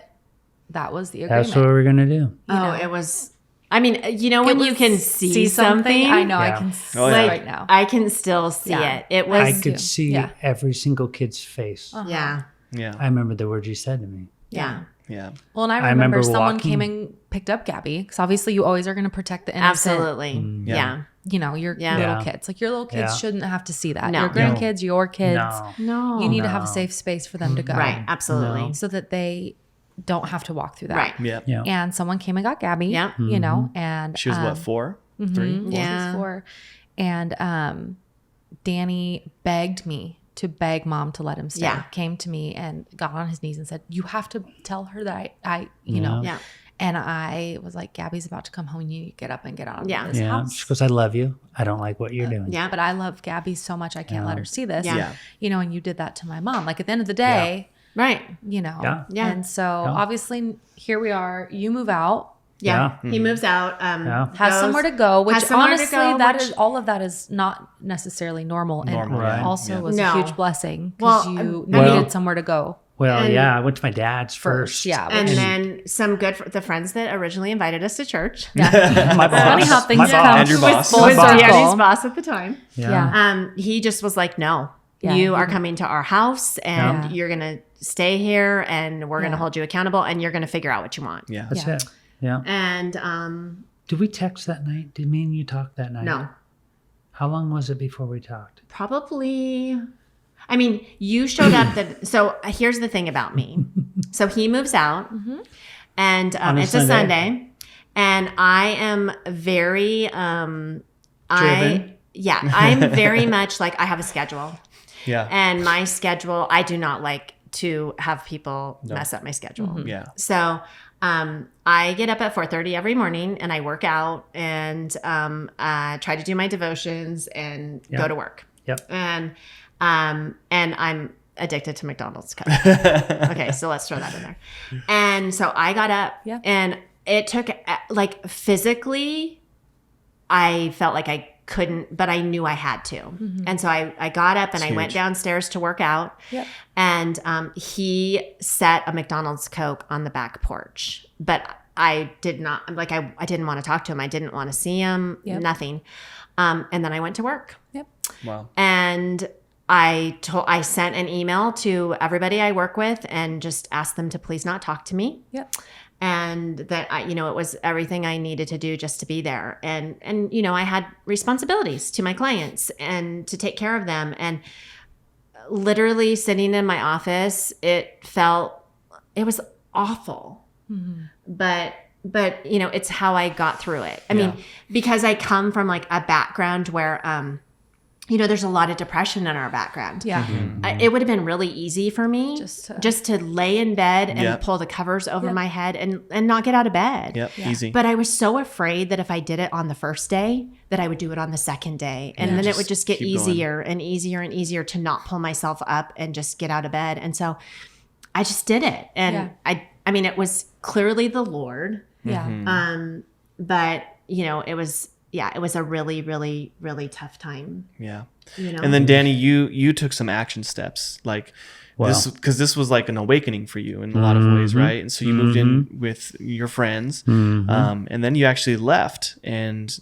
agreement. That's what we're gonna do. It was. I mean, when you can see something, I know I Yeah. can see yeah. it right now. I can still see it. It was. I could see every single kid's face. Yeah. Yeah. I remember the words you said to me. Yeah. Yeah. Well, and I remember remember someone walking- came and picked up Gabby, because obviously you always are going to protect the innocent. Absolutely. Yeah. Your little Yeah. kids. Like, your little kids Yeah. shouldn't have to see that. No. Your grandkids, your kids. No. No. You need to have a safe space for them to go. Right. Absolutely. So that they don't have to walk through that. Right. Yeah. Yeah. And someone came and got Gabby. Yeah. And She was what, 4? 3? 4? Yeah. She was 4. And Danny begged me to beg mom to let him stay. Yeah. Came to me and got on his knees and said, you have to tell her that I you know. Yeah. And I was like, Gabby's about to come home. You need to get up and get out of this Yeah. house. She goes, I love you. I don't like what you're doing. Yeah. But I love Gabby so much, I can't let her see this. Yeah. And you did that to my mom. Like, at the end of the day, Right. Yeah. Yeah. And so obviously here we are. You move out. Yeah. He moves out. Has somewhere to go, which has somewhere to honestly, go, all of that is not necessarily normal, and Normal, yeah. also Yeah. was No. a huge blessing Well, because you Well- needed somewhere to go. Well, And- yeah, I went to my dad's first. Yeah. And then the friends that originally invited us to church. My boss. Funny how things my boss. come And your boss. full Was circle. Danny's boss at the time. Yeah. He just was like, no, Yeah, you he are didn't- coming to our house and Yeah. you're going to stay here and we're going to Yeah. hold you accountable and you're going to figure out what you want. Yeah. That's Yeah. it. Yeah. And Did we text that night? Did me and you talk that night? no, How long was it before we talked? probably, I mean, you showed up so here's the thing about me. So he moves out and On a it's a Sunday. Sunday and I am very, Driven. I'm very much like I have a schedule. Yeah. And my schedule, I do not like to have people mess up my schedule. Yeah. So I get up at 4:30 every morning and I work out and try to do my devotions and go to work. Yep. And I'm addicted to McDonald's cup. Okay, so let's throw that in there. And so I got up Yeah. and it took like physically, I felt like I couldn't, but I knew I had to. And so I got up and I went huge. downstairs to work out. Yep. And he set a McDonald's Coke on the back porch, but I did not, like, I didn't want to talk to him. I didn't want to see him, Yep. nothing. And then I went to work. Yep. Wow. And I sent an email to everybody I work with and just asked them to please not talk to me. Yep. And that it was everything I needed to do just to be there. And I had responsibilities to my clients and to take care of them. And literally sitting in my office, it was awful. But it's how I got through it. I mean, because I come from like a background where there's a lot of depression in our background. Yeah. It would have been really easy for me just to lay in bed and Yep. pull the covers over my head and not get out of bed. Yep. Easy. But I was so afraid that if I did it on the first day, that I would do it on the second day. And then it would just get keep going. easier and easier and easier to not pull myself up and just get out of bed. And so I just did it. And I mean, it was clearly the Lord. Yeah. But it was a really, really, really tough time. Yeah. You know? And then Danny, you took some action steps, like Wow. this was like an awakening for you in a lot of ways, right? And so you moved in with your friends, and then you actually left and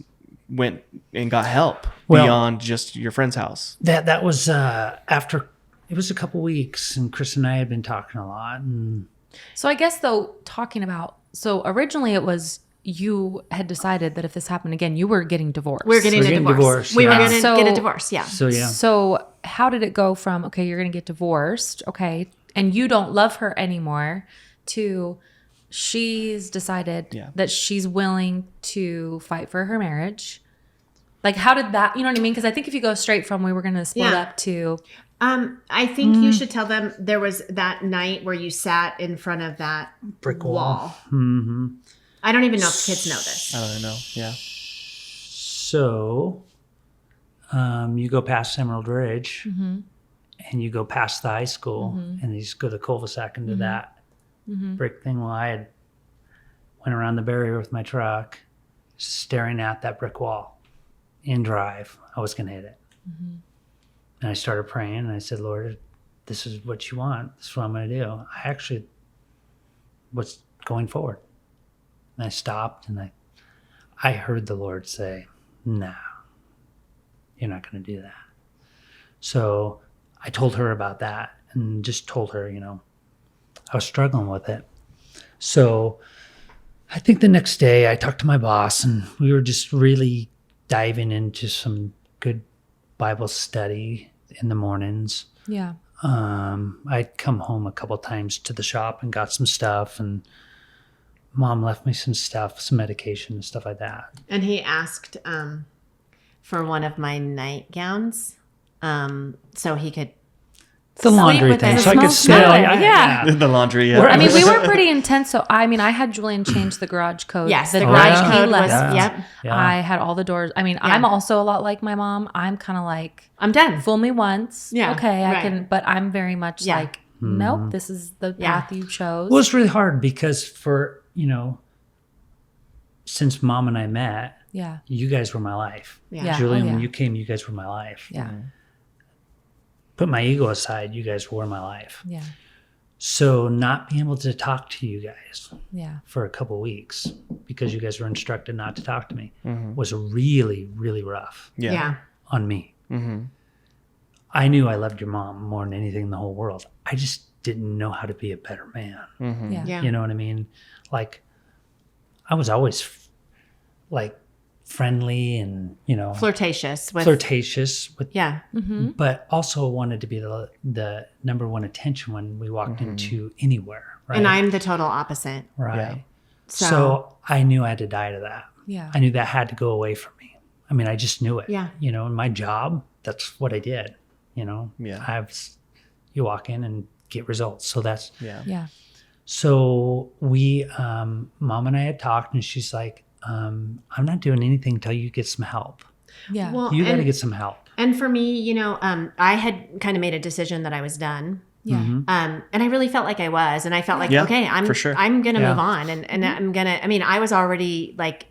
went and got help Well- beyond just your friend's house. That was after, it was a couple weeks, and Chris and I had been talking a lot. And So I guess though, talking about, so originally it was you had decided that if this happened again, you were getting divorced. We're getting We're a getting divorce. divorced, We were yeah. going to So- get a divorce. Yeah. so, yeah. So how did it go from, okay, you're going to get divorced, okay, and you don't love her anymore, to she's decided that she's willing to fight for her marriage? Like, how did that, you know what I mean? Because I think if you go straight from we were going to split Yeah. up to, I think you should tell them there was that night where you sat in front of that Brick wall. I don't even know if kids know this. I don't know. Yeah. So you go past Emerald Ridge and you go past the high school and you just go the cul-de-sac into that brick thing. Well, I had went around the barrier with my truck, staring at that brick wall in drive. I was going to hit it. And I started praying and I said, Lord, this is what you want. This is what I'm going to do. I actually was going forward. And I stopped and I heard the Lord say, no, you're not going to do that. So I told her about that and just told her, I was struggling with it. So I think the next day I talked to my boss and we were just really diving into some good Bible study in the mornings. yeah. I'd come home a couple times to the shop and got some stuff, and Mom left me some stuff, some medication and stuff like that. And he asked for one of my nightgowns so he could The laundry with thing, it. so I It could smells smell. good. Yeah. The laundry. Yeah. I mean, we were pretty intense. So, I mean, I had Julian change the garage code. Yes, the night garage he code was, left. yep. Yeah. I had all the doors. I mean, I'm also a lot like my mom. I'm kind of like, I'm done. fool me once. Yeah, Okay, I right. can, but I'm very much Yeah. like, nope, this is the path you chose. Well, it's really hard because since Mom and I met, yeah. you guys were my life. Yeah. Julian, Oh, yeah. when you came, you guys were my life. Yeah. Put my ego aside, you guys were my life. Yeah. So not being able to talk to you guys Yeah. for a couple weeks because you guys were instructed not to talk to me was really, really rough Yeah. on me. I knew I loved your mom more than anything in the whole world. I just didn't know how to be a better man. Yeah. Yeah. You know what I mean? Like, I was always like friendly and, Flirtatious with with, Mm-hmm. but also wanted to be the number one attention when we walked into anywhere. Right. and I'm the total opposite. right. Yeah. So I knew I had to die to that. Yeah. I knew that had to go away from me. I mean, I just knew it. Yeah. In my job, that's what I did. Yeah. You walk in and get results. So that's, Yeah. Yeah. so we, mom and I had talked and she's like, I'm not doing anything until you get some help. Yeah. Well, You got to and, get some help. and for me, I had kind of made a decision that I was done. Yeah. Mhm. And I really felt like I was, and I felt like, Yeah, okay, for sure. I'm going to Yeah. move on and I'm going to, I mean, I was already like,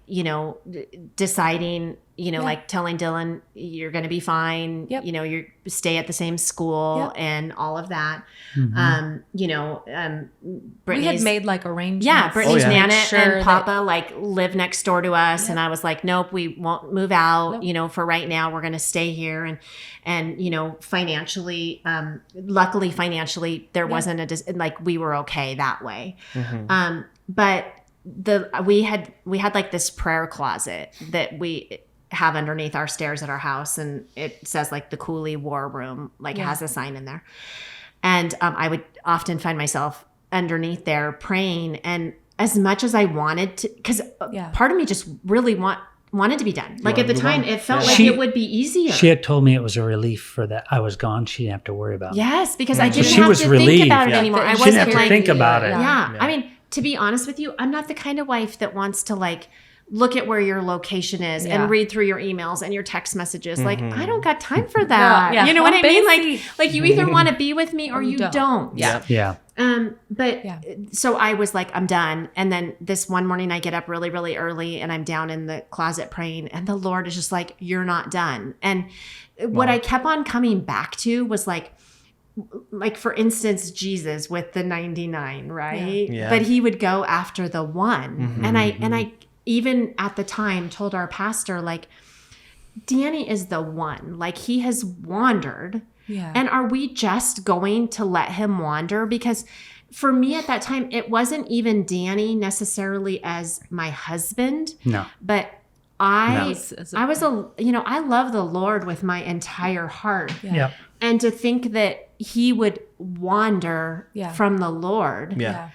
deciding, like telling Dylan, you're going to be fine. Yep. You stay at the same school Yep. and all of that. Mhm. We Brittany's had made like arrangements. yeah, Brittany's Oh, yeah. Nana Make sure and that- Papa like live next door to us, and I was like, nope, we won't move out. Nope. For right now, we're going to stay here, and financially, luckily financially, there wasn't like we were okay that way. But we had like this prayer closet that we have underneath our stairs at our house, and it says like the Cooley War Room, like has a sign in there. And I would often find myself underneath there praying. And as much as I wanted to, because part of me just really wanted to be done. Like at the time, it felt like it would be easier. She had told me it was a relief for that I was gone. She didn't have to worry about it. Yes, because I didn't she have was to relieved. think about it Yeah. anymore. I She wasn't didn't have to like, think about it. yeah. Yeah. I mean, to be honest with you, I'm not the kind of wife that wants to like look at where your location is and read through your emails and your text messages. Like, I don't got time for that. Yeah. You know what I mean? Busy. Like you either want to be with me or you don't. Yeah. Yeah. But so I was like, I'm done. And then this one morning I get up really, really early and I'm down in the closet praying, and the Lord is just like, you're not done. And what I kept on coming back to was like for instance, Jesus with the 99, right? Yeah. But he would go after the one. And I even at the time told our pastor, like, Danny is the one. Like, he has wandered. Yeah. And are we just going to let him wander? Because for me at that time, it wasn't even Danny necessarily as my husband, No. but I No. I love the Lord with my entire heart. Yeah. And to think that he would wander Yeah. from the Lord Yeah.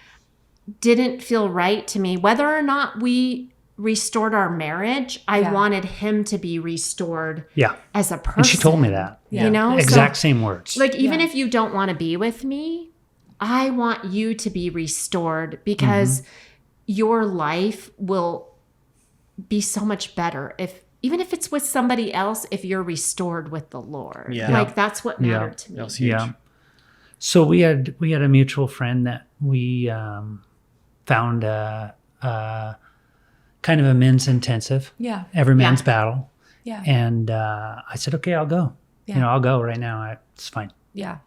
didn't feel right to me. Whether or not we restored our marriage, I wanted him to be restored Yeah. as a person. And she told me that. Yeah. You know? Exact So, same words. like, even if you don't want to be with me, I want you to be restored because your life will be so much better even if it's with somebody else, if you're restored with the Lord. Yeah. Like, that's what mattered to me. That was huge. Yeah. So we had a mutual friend that we found a kind of a men's intensive, Yeah. every man's battle. Yeah. And I said, okay, I'll go. Yeah. I'll go right now. It's fine. Yeah.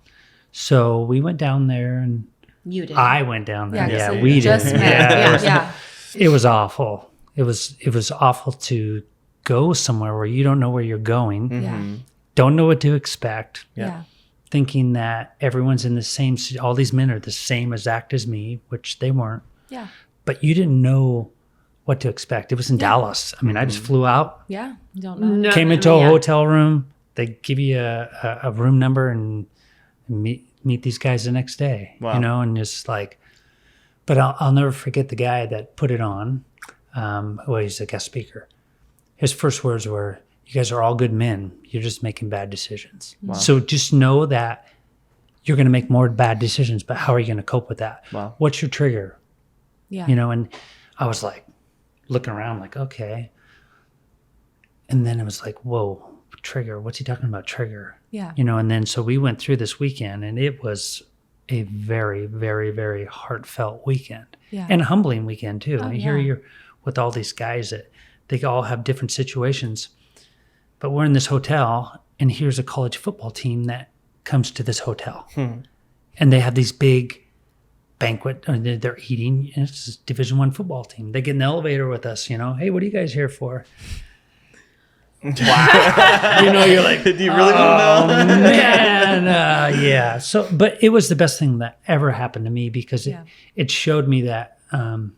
So we went down there, and You did. I went down there. Yeah, Yeah, so we just did. met. Yeah. Yeah. It was awful. It was awful to go somewhere where you don't know where you're going, Yeah. don't know what to expect, Yeah. thinking that everyone's in the same, all these men are the same exact as me, which they weren't. Yeah. But you didn't know what to expect. It was in Dallas. I mean, I just flew out, Yeah. You don't know. came into a hotel room. They give you a room number and meet these guys the next day, Wow. and just like, but I'll never forget the guy that put it on. Well, he's a guest speaker. His first words were, "You guys are all good men. You're just making bad decisions. So just know that you're going to make more bad decisions, but how are you going to cope with that? Wow. What's your trigger?" Yeah. And I was like looking around like, okay. And then it was like, whoa, trigger. What's he talking about? Trigger. Yeah. And then so we went through this weekend, and it was a very, very, very heartfelt weekend. Yeah. And a humbling weekend too. Oh, And here yeah. you're with all these guys that they all have different situations. But we're in this hotel, and here's a college football team that comes to this hotel. And they have these big banquet, or they're eating. And it's a Division I football team. They get in the elevator with us, you know. Hey, what are you guys here for? Wow. You know, you're like, do you really want to know? man, yeah. So, but it was the best thing that ever happened to me because it showed me that I'm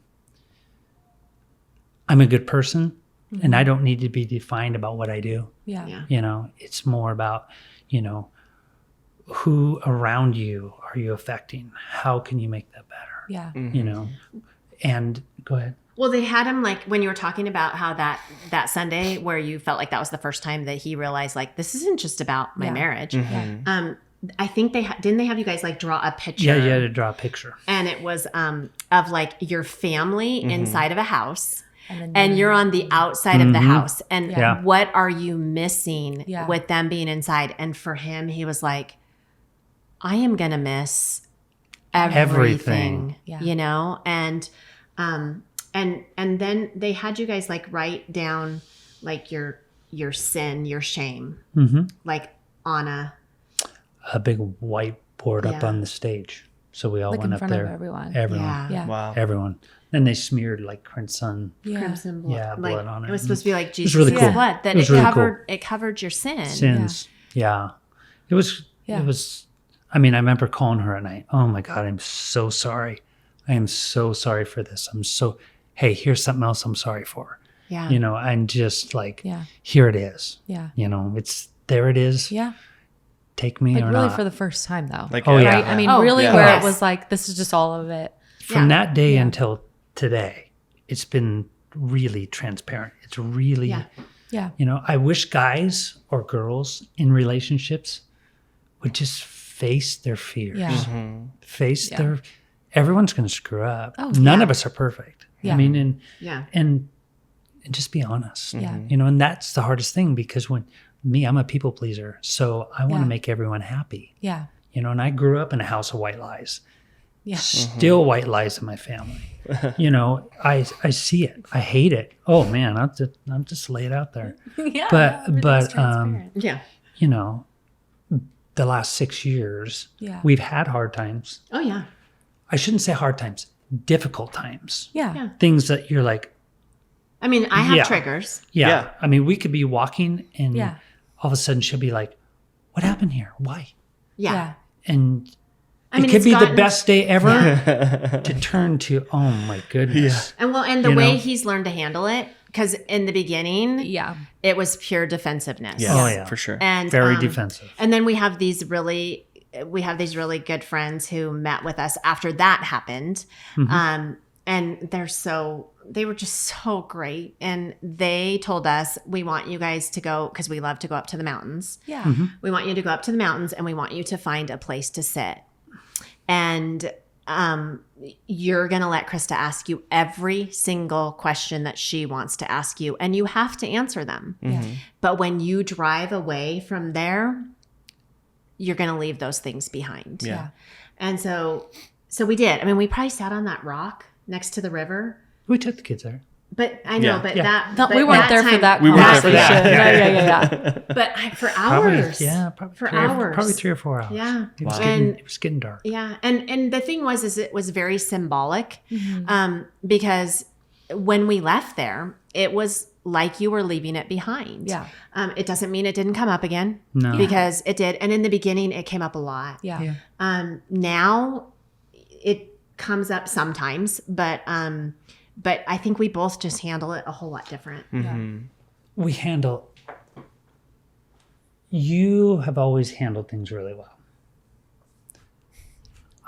a good person and I don't need to be defined about what I do. Yeah. You know, it's more about, you know, who around you are you affecting? How can you make that better? Yeah. You know, and go ahead. Well, they had him like when you were talking about how that Sunday where you felt like that was the first time that he realized like this isn't just about my marriage. I think didn't they have you guys like draw a picture? Yeah, you had to draw a picture. And it was of like your family inside of a house. And you're on the outside of the house. And what are you missing with them being inside? And for him, he was like, I am going to miss everything. You know? And then they had you guys like write down like your sin, your shame, like on a big whiteboard up on the stage. So we all Like went in up front there. of everyone. Yeah. Wow. Everyone. Then they smeared like crimson. crimson blood. Yeah, like, blood on it. It was supposed to be like Jesus' really cool. blood. That It was really covered it covered your sin. Sins. Yeah. It was, I mean, I remember calling her at night. Oh my God, I'm so sorry. I am so sorry for this. Hey, here's something else I'm sorry for. Yeah. You know, I'm just like, here it is. Yeah. You know, there it is. Yeah. Take me Like or really not. for the first time though. Like, Oh, yeah. Right? I mean, Oh, really yeah. where Yes. it was like, this is just all of it. From that day until today, it's been really transparent. It's really, Yeah. you know, I wish guys or girls in relationships would just face their fears. Yeah. Face everyone's going to screw up. Oh, None of us are perfect. Yeah. I mean, Yeah. and just be honest. Yeah. You know, and that's the hardest thing because I'm a people pleaser. So I want to make everyone happy. Yeah. You know, and I grew up in a house of white lies. Yeah. Still white lies in my family. You know, I see it. I hate it. Oh man, I'm just lay it out there. Yeah. But Yeah. you know, the last 6 years, we've had hard times. Oh yeah. I shouldn't say hard times, difficult times. Yeah. Things that you're like, I mean, I have triggers. yeah. I mean, we could be walking and Yeah. all of a sudden she'll be like, what happened here? Why? Yeah. And I mean, it could it's be the gotten- best day ever to turn to, oh my goodness. And the You way know? he's learned to handle it, because in the beginning, it was pure defensiveness. Yes, Oh, yeah. for sure. And Very defensive. And then we have these really good friends who met with us after that happened. And they were just so great. And they told us, we want you guys to go, because we love to go up to the mountains. Yeah. We want you to go up to the mountains and we want you to find a place to sit. And you're going to let Krista ask you every single question that she wants to ask you. And you have to answer them. But when you drive away from there, you're going to leave those things behind. Yeah. And so we did. I mean, we probably sat on that rock next to the river. We took the kids there. But I know, but We weren't there for time- that We weren't there for conversation. that. Yeah. But for Probably, hours. probably For 3 hours. Probably 3 or 4 hours. Yeah. It was, And- it was getting dark. Yeah. And the thing was it was very symbolic because when we left there, it was like you were leaving it behind. Yeah. It doesn't mean it didn't come up again. No. Because it did. And in the beginning, it came up a lot. Yeah. Now it comes up sometimes, but I think we both just handle it a whole lot different. We handle, you have always handled things really well.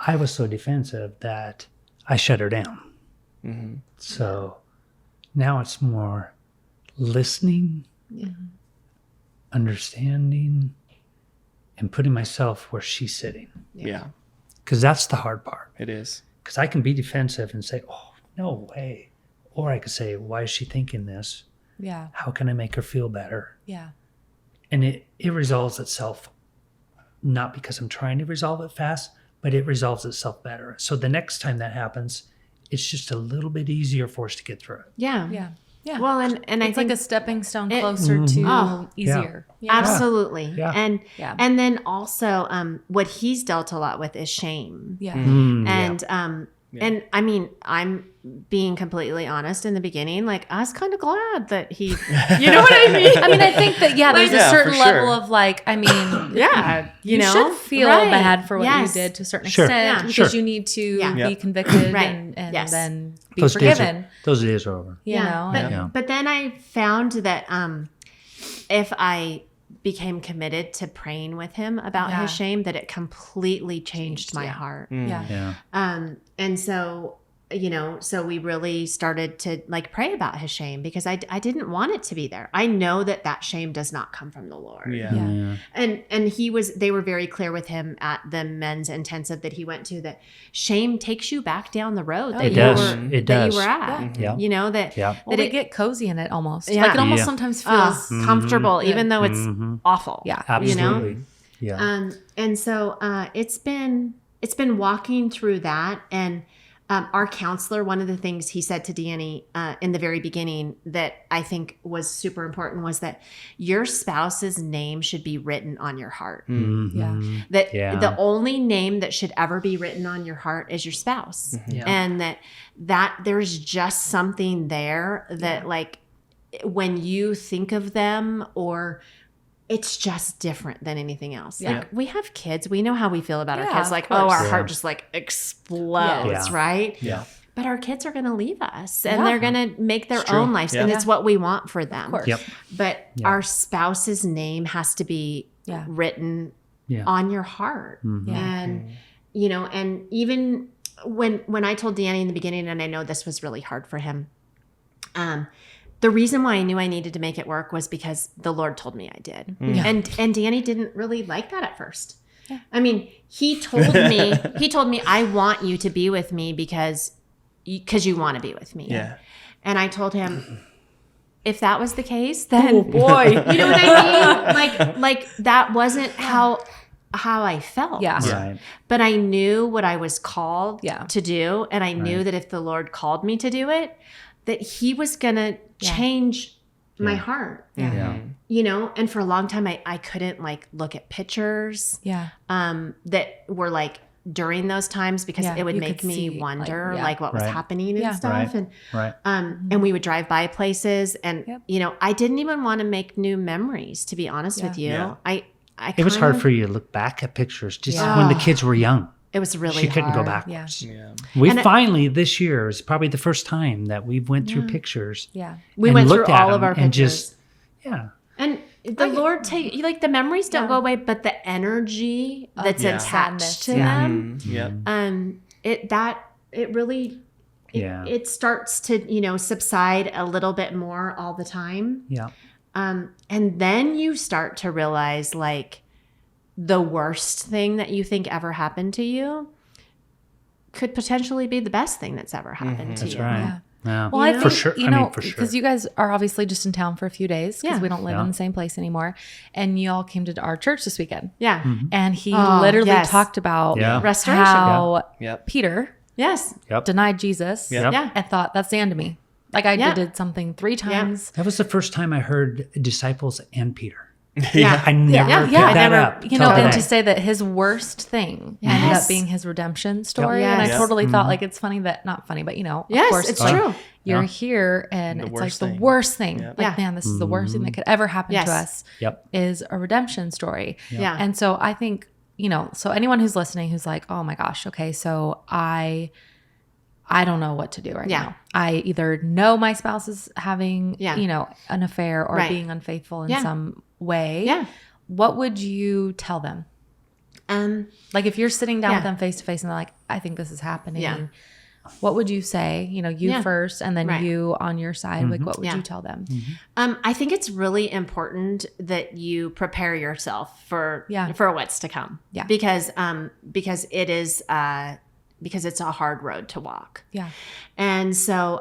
I was so defensive that I shut her down. So now it's more listening, understanding, and putting myself where she's sitting. Yeah, Because that's the hard part. it is. Because I can be defensive and say, oh, no way. Or I could say, why is she thinking this? Yeah. How can I make her feel better? Yeah. And it resolves itself, not because I'm trying to resolve it fast, but it resolves itself better. So the next time that happens, it's just a little bit easier for us to get through it. Yeah. Yeah. Yeah. Well, and I It's think like a stepping stone closer to easier. You know? absolutely. Yeah. And then also what he's dealt a lot with is shame. Yeah. And and I mean, I'm being completely honest in the beginning, like I was kind of glad that he, you know what I mean? I mean, I think that, there's a certain for sure. level of like, I mean, you know, should feel Right. bad for what Yes. you did to a certain Sure. extent Yeah. because Sure. you need to Yeah. be convicted Right. and Yes. then be Those forgiven. days are over. You know? But then I found that if I became committed to praying with him about Yeah. his shame, that it completely changed my heart. Yeah. And so, you know, so we really started to like pray about his shame because I didn't want it to be there. I know that shame does not come from the Lord. Yeah. And they were very clear with him at the men's intensive that he went to that shame takes you back down the road that It you does. were It that does. you were at. Yeah. You know that Yeah. Well, that we get cozy in it almost. Yeah. Like it almost Yeah. sometimes feels. comfortable, even though it's awful. Yeah. Absolutely. You know? Yeah. And so it's been walking through that. And our counselor, one of the things he said to Danny in the very beginning that I think was super important was that your spouse's name should be written on your heart. Yeah. That Yeah. the only name that should ever be written on your heart is your spouse. And that there's just something there that like when you think of them or it's just different than anything else. Yeah. Like we have kids. We know how we feel about our Yeah, kids. of Like, course. oh, our Yeah. heart just like explodes, Yeah. right? Yeah. But our kids are going to leave us and Yeah. they're going to make their It's true. own lives. Yeah. And it's what we want for them. Of course. Yep. But our spouse's name has to be Yeah. written Yeah. on your heart. Mm-hmm. Yeah. And, you know, and even when I told Danny in the beginning, and I know this was really hard for him, the reason why I knew I needed to make it work was because the Lord told me I did. Yeah. And Danny didn't really like that at first. Yeah. I mean, he told me, I want you to be with me because you want to be with me. Yeah. And I told him, if that was the case, then you know what I mean? Like that wasn't how I felt. Yeah. Right. But I knew what I was called Yeah. to do. And I knew that if the Lord called me to do it, that he was going to change my heart. Yeah. You know, and for a long time, I couldn't like look at pictures Yeah. that were like during those times because Yeah, it would you make could me see, like, wonder yeah. like what was Right. happening and Yeah. stuff. Right. And Right. and we would drive by places and Yep. you know, I didn't even want to make new memories, to be honest with you. Yeah. I It was hard kinda- for you to look back at pictures just Yeah. when the kids were young. It was really She couldn't go hard. backwards. Yeah. We And finally this year is probably the first time that we went through pictures. Yeah. We and went through looked at all of them our and pictures. just yeah. And the Lord like the memories don't Yeah. go away, but the energy that's Yeah. attached to Yeah. them, Yep. it really Yeah. it starts to, you know, subside a little bit more all the time. Yeah. And then you start to realize like the worst thing that you think ever happened to you could potentially be the best thing that's ever happened to That's you. right. Yeah. Yeah. Well, I think, for sure. you I know, mean, for sure. because you guys are obviously just in town for a few days because Yeah. we don't live Yeah. in the same place anymore. And you all came to our church this weekend. Yeah. And he Oh, literally yes. talked about Yeah. Restoration. how Yep. Peter Yes. Yep. denied Jesus Yep. Yeah. and thought, that's the end of me. Like I Yeah. did something 3 times. That was the first time I heard disciples and Peter. Yeah. I never Yeah, picked yeah. that I never- up. You till know, and today. to say that his worst thing ended Yes. up being his redemption story. Yes. And I Yes. totally thought like it's funny that not funny, but you know, Yes, of course it's like, true. you're Yeah. here and The it's like worst the thing. worst thing. Yep. Like, Yeah. man, this is the worst thing that could ever happen Yes. to us Yep. is a redemption story. Yeah. And so I think, you know, so anyone who's listening who's like, oh my gosh, okay, so I don't know what to do right Yeah. now. I either know my spouse is having, Yeah. you know, an affair or Right. being unfaithful in Yeah. some way. Yeah. What would you tell them? Like if you're sitting down Yeah. with them face to face and they're like, I think this is happening. Yeah. What would you say? You know, you Yeah. first and then Right. you on your side. Like, what would Yeah. you tell them? I think it's really important that you prepare yourself for Yeah. what's to come. Yeah. Because it is because it's a hard road to walk. Yeah. And so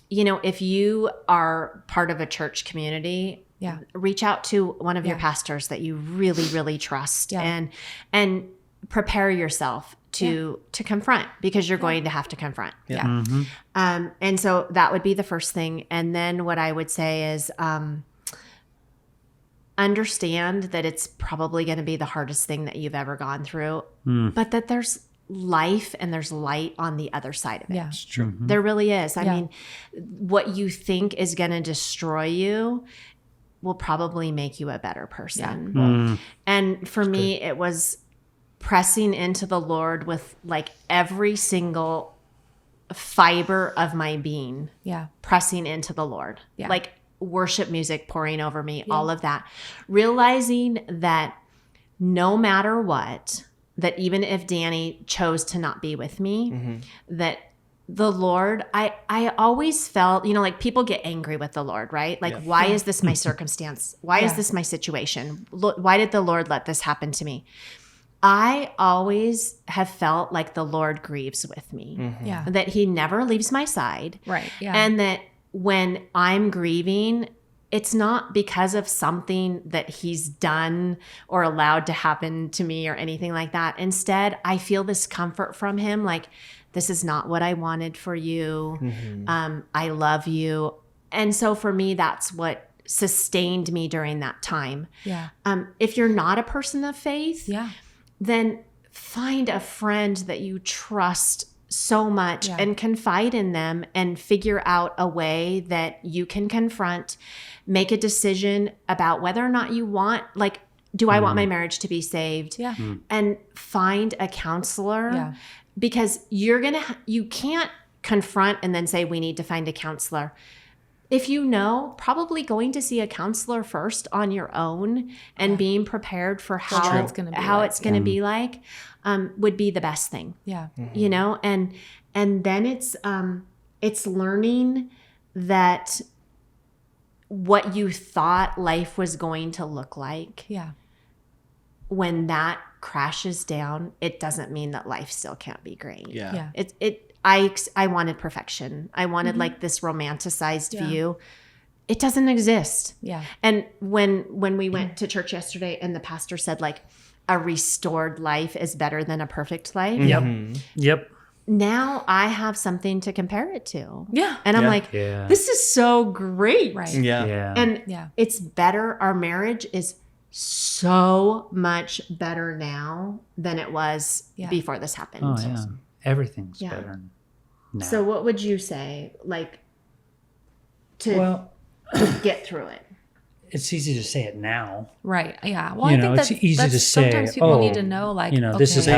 you know, if you are part of a church community, Yeah. reach out to one of your Yeah. pastors that you really, really trust Yeah. and prepare yourself to confront, because you're going to have to confront. Yeah. Mm-hmm. And so that would be the first thing. And then what I would say is understand that it's probably going to be the hardest thing that you've ever gone through, but that there's life and there's light on the other side of it. Yeah. It's true. Mm-hmm. There really is. I Yeah. mean, what you think is going to destroy you will probably make you a better person. Mm. And for me, it was pressing into the Lord with like every single fiber of my being, Yeah. pressing into the Lord. Yeah. Like worship music pouring over me, all of that. Realizing that no matter what, that even if Danny chose to not be with me, that the Lord, I always felt, you know, like people get angry with the Lord, right? Like, why is this my circumstance? Why is this my situation? Why did the Lord let this happen to me? I always have felt like the Lord grieves with me, Yeah. that he never leaves my side. Right. Yeah. And that when I'm grieving, it's not because of something that he's done or allowed to happen to me or anything like that. Instead, I feel this comfort from him, like, this is not what I wanted for you. I love you. And so for me, that's what sustained me during that time. yeah. If you're not a person of faith, Yeah. then find a friend that you trust so much and confide in them and figure out a way that you can confront, make a decision about whether or not you want, like, do I want my marriage to be saved? Yeah. And find a counselor, Yeah. because you can't confront and then say, we need to find a counselor. If you know, probably going to see a counselor first on your own and being prepared for how it's gonna be how like. it's going to be like would be the best thing. Yeah. You know, and then it's learning that what you thought life was going to look like, Yeah. when that crashes down, it doesn't mean that life still can't be great. Yeah. Yeah. I wanted perfection. I wanted like this romanticized Yeah. view. It doesn't exist. Yeah. And when we went to church yesterday and the pastor said like a restored life is better than a perfect life. Yep. Now I have something to compare it to. Yeah. And I'm Yeah. like, Yeah. this is so great. Right. Yeah. Yeah. And Yeah. it's better. Our marriage is so much better now than it was Yeah. before this happened. Oh yeah. Everything's Yeah. better now. So what would you say, like, to well, get through it? it's easy to say it now. Right. Yeah. Well, You I know, think it's that's, easy that's to say, sometimes people oh, need to know, like, You know, this is okay.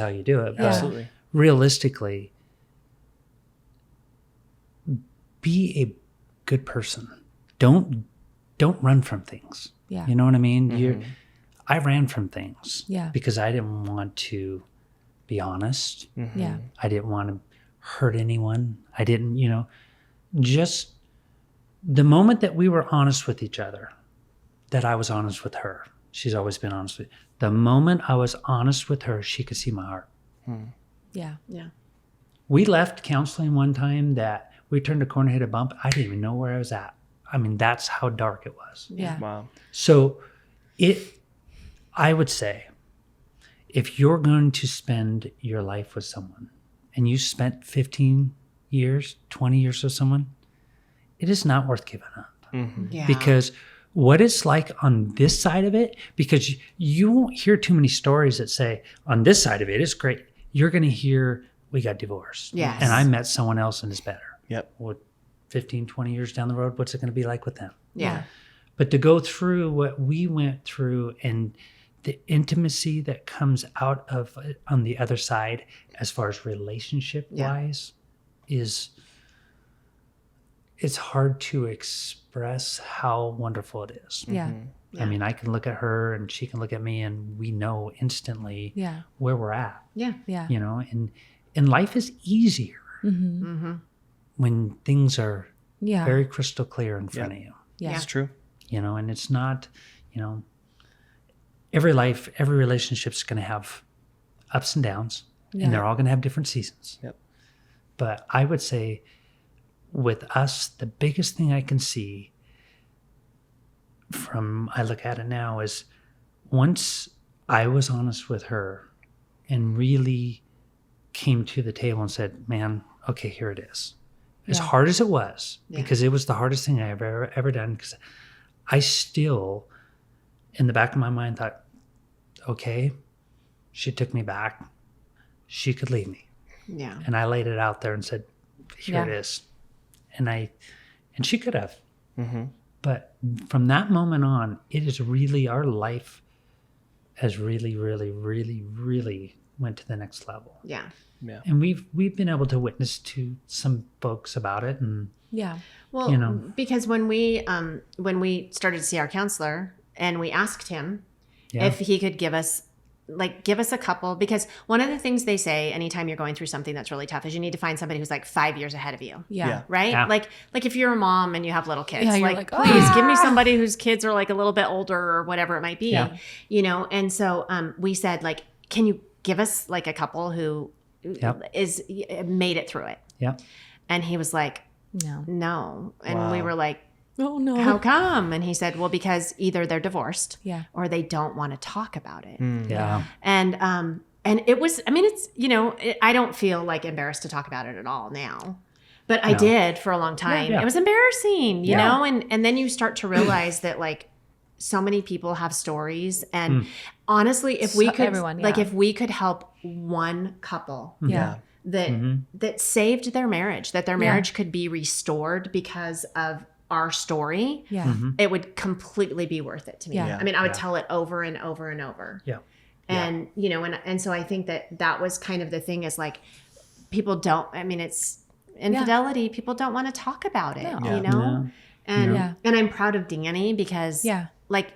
how you do it. But Yeah. Absolutely. realistically, be a good person. Don't run from things. Yeah. You know what I mean? I ran from things. Yeah. Because I didn't want to be honest. Yeah. I didn't want to hurt anyone. I didn't, just the moment that we were honest with each other, that I was honest with her. She's always been honest with me. The moment I was honest with her, she could see my heart. Yeah. Yeah. We left counseling one time that we turned a corner, hit a bump. I didn't even know where I was at. I mean, that's how dark it was. Yeah. Wow. So I would say, if you're going to spend your life with someone and you spent 15 years, 20 years with someone, it is not worth giving up. Yeah. Because what it's like on this side of it, because you won't hear too many stories that say, on this side of it, it's great. You're going to hear, we got divorced. Yes. And I met someone else and it's better. Yep. Well, 15, 20 years down the road, what's it going to be like with them? Yeah. But to go through what we went through and the intimacy that comes out of it on the other side, as far as relationship wise, it's hard to express how wonderful it is. Yeah. I mean, I can look at her and she can look at me and we know instantly Yeah. where we're at, Yeah. and life is easier when things are Yeah. very crystal clear in front of you. Yeah. It's true. And it's not, every relationship's going to have ups and downs, Yeah. and they're all going to have different seasons. Yep. But I would say with us, the biggest thing I can see I look at it now is once I was honest with her and really came to the table and said, man, okay, here it is. As Yeah. hard as it was, Yeah. because it was the hardest thing I ever done, because I still, in the back of my mind, thought, okay, she took me back. She could leave me. Yeah. And I laid it out there and said, here it Yeah. is. And she could have. But from that moment on, it is really, our life has really, really, really, really went to the next level. Yeah. And we've been able to witness to some folks about it. And Yeah. Well, You know. because when we started to see our counselor and we asked him yeah, if he could give us a couple, because one of the things they say anytime you're going through something that's really tough is you need to find somebody who's like 5 years ahead of you. Yeah. Yeah. Right? Yeah. Like if you're a mom and you have little kids, Yeah, you're like, like, please give me "Ah." somebody whose kids are like a little bit older or whatever it might be, Yeah. you know? And so we said, like, can you give us like a couple who Yep. made it through it? yeah, And he was like, No. no. And we Wow. were like, Oh no. how come? And he said, well, because either they're divorced Yeah. or they don't want to talk about it. yeah, And it was, I mean, it's, you know, I don't feel like embarrassed to talk about it at all now, but I No. did for a long time. Yeah. It was embarrassing, you Yeah. know? And then you start to realize that like so many people have stories. And honestly, if we So- could, everyone, like, yeah. if we could help one couple Yeah. that saved their marriage, that their marriage could be restored because of our story, Yeah. it would completely be worth it to me. Yeah. I mean, I would Yeah. tell it over and over and over. yeah. And, you know, and so I think that was kind of the thing is like, people don't, I mean, it's infidelity. People don't want to talk about it, No. you know? No. And, Yeah. and I'm proud of Danny because Yeah. like,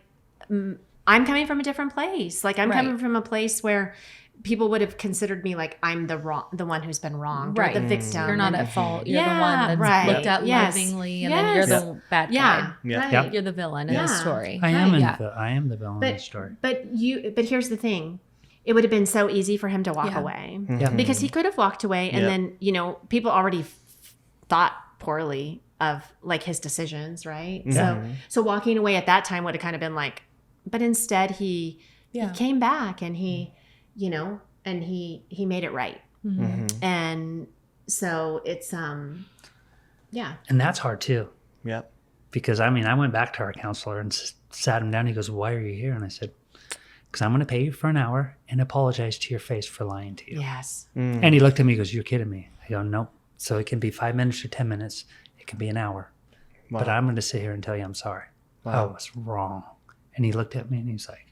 I'm coming from a different place. Like I'm Right. coming from a place where people would have considered me like I'm the one who's been wronged Right. or the victim. You're not and- at fault. You're the Yeah, one that's right. looked at Yes. lovingly, and then you're Yes. the bad yeah, guy. Yeah. right. Yep. You're the villain in Yeah. the story. I am Yeah. I am the villain in the story. But here's the thing. It would have been so easy for him to walk Yeah. away Yeah. because he could have walked away and Yep. then, you know, people already thought poorly of like his decisions, right? So walking away at that time would have kind of been like, but instead he came back and he, you know, and he made it right. And so it's yeah. And that's hard too. Yep. Because I mean, I went back to our counselor and sat him down. He goes, why are you here? And I said, because I'm going to pay you for an hour and apologize to your face for lying to you. Yes. And he looked at me and goes, you're kidding me. I go, nope. So it can be 5 minutes or 10 minutes. It can be an hour. Wow. But I'm going to sit here and tell you I'm sorry. I Wow. was wrong. And he looked at me and he's like,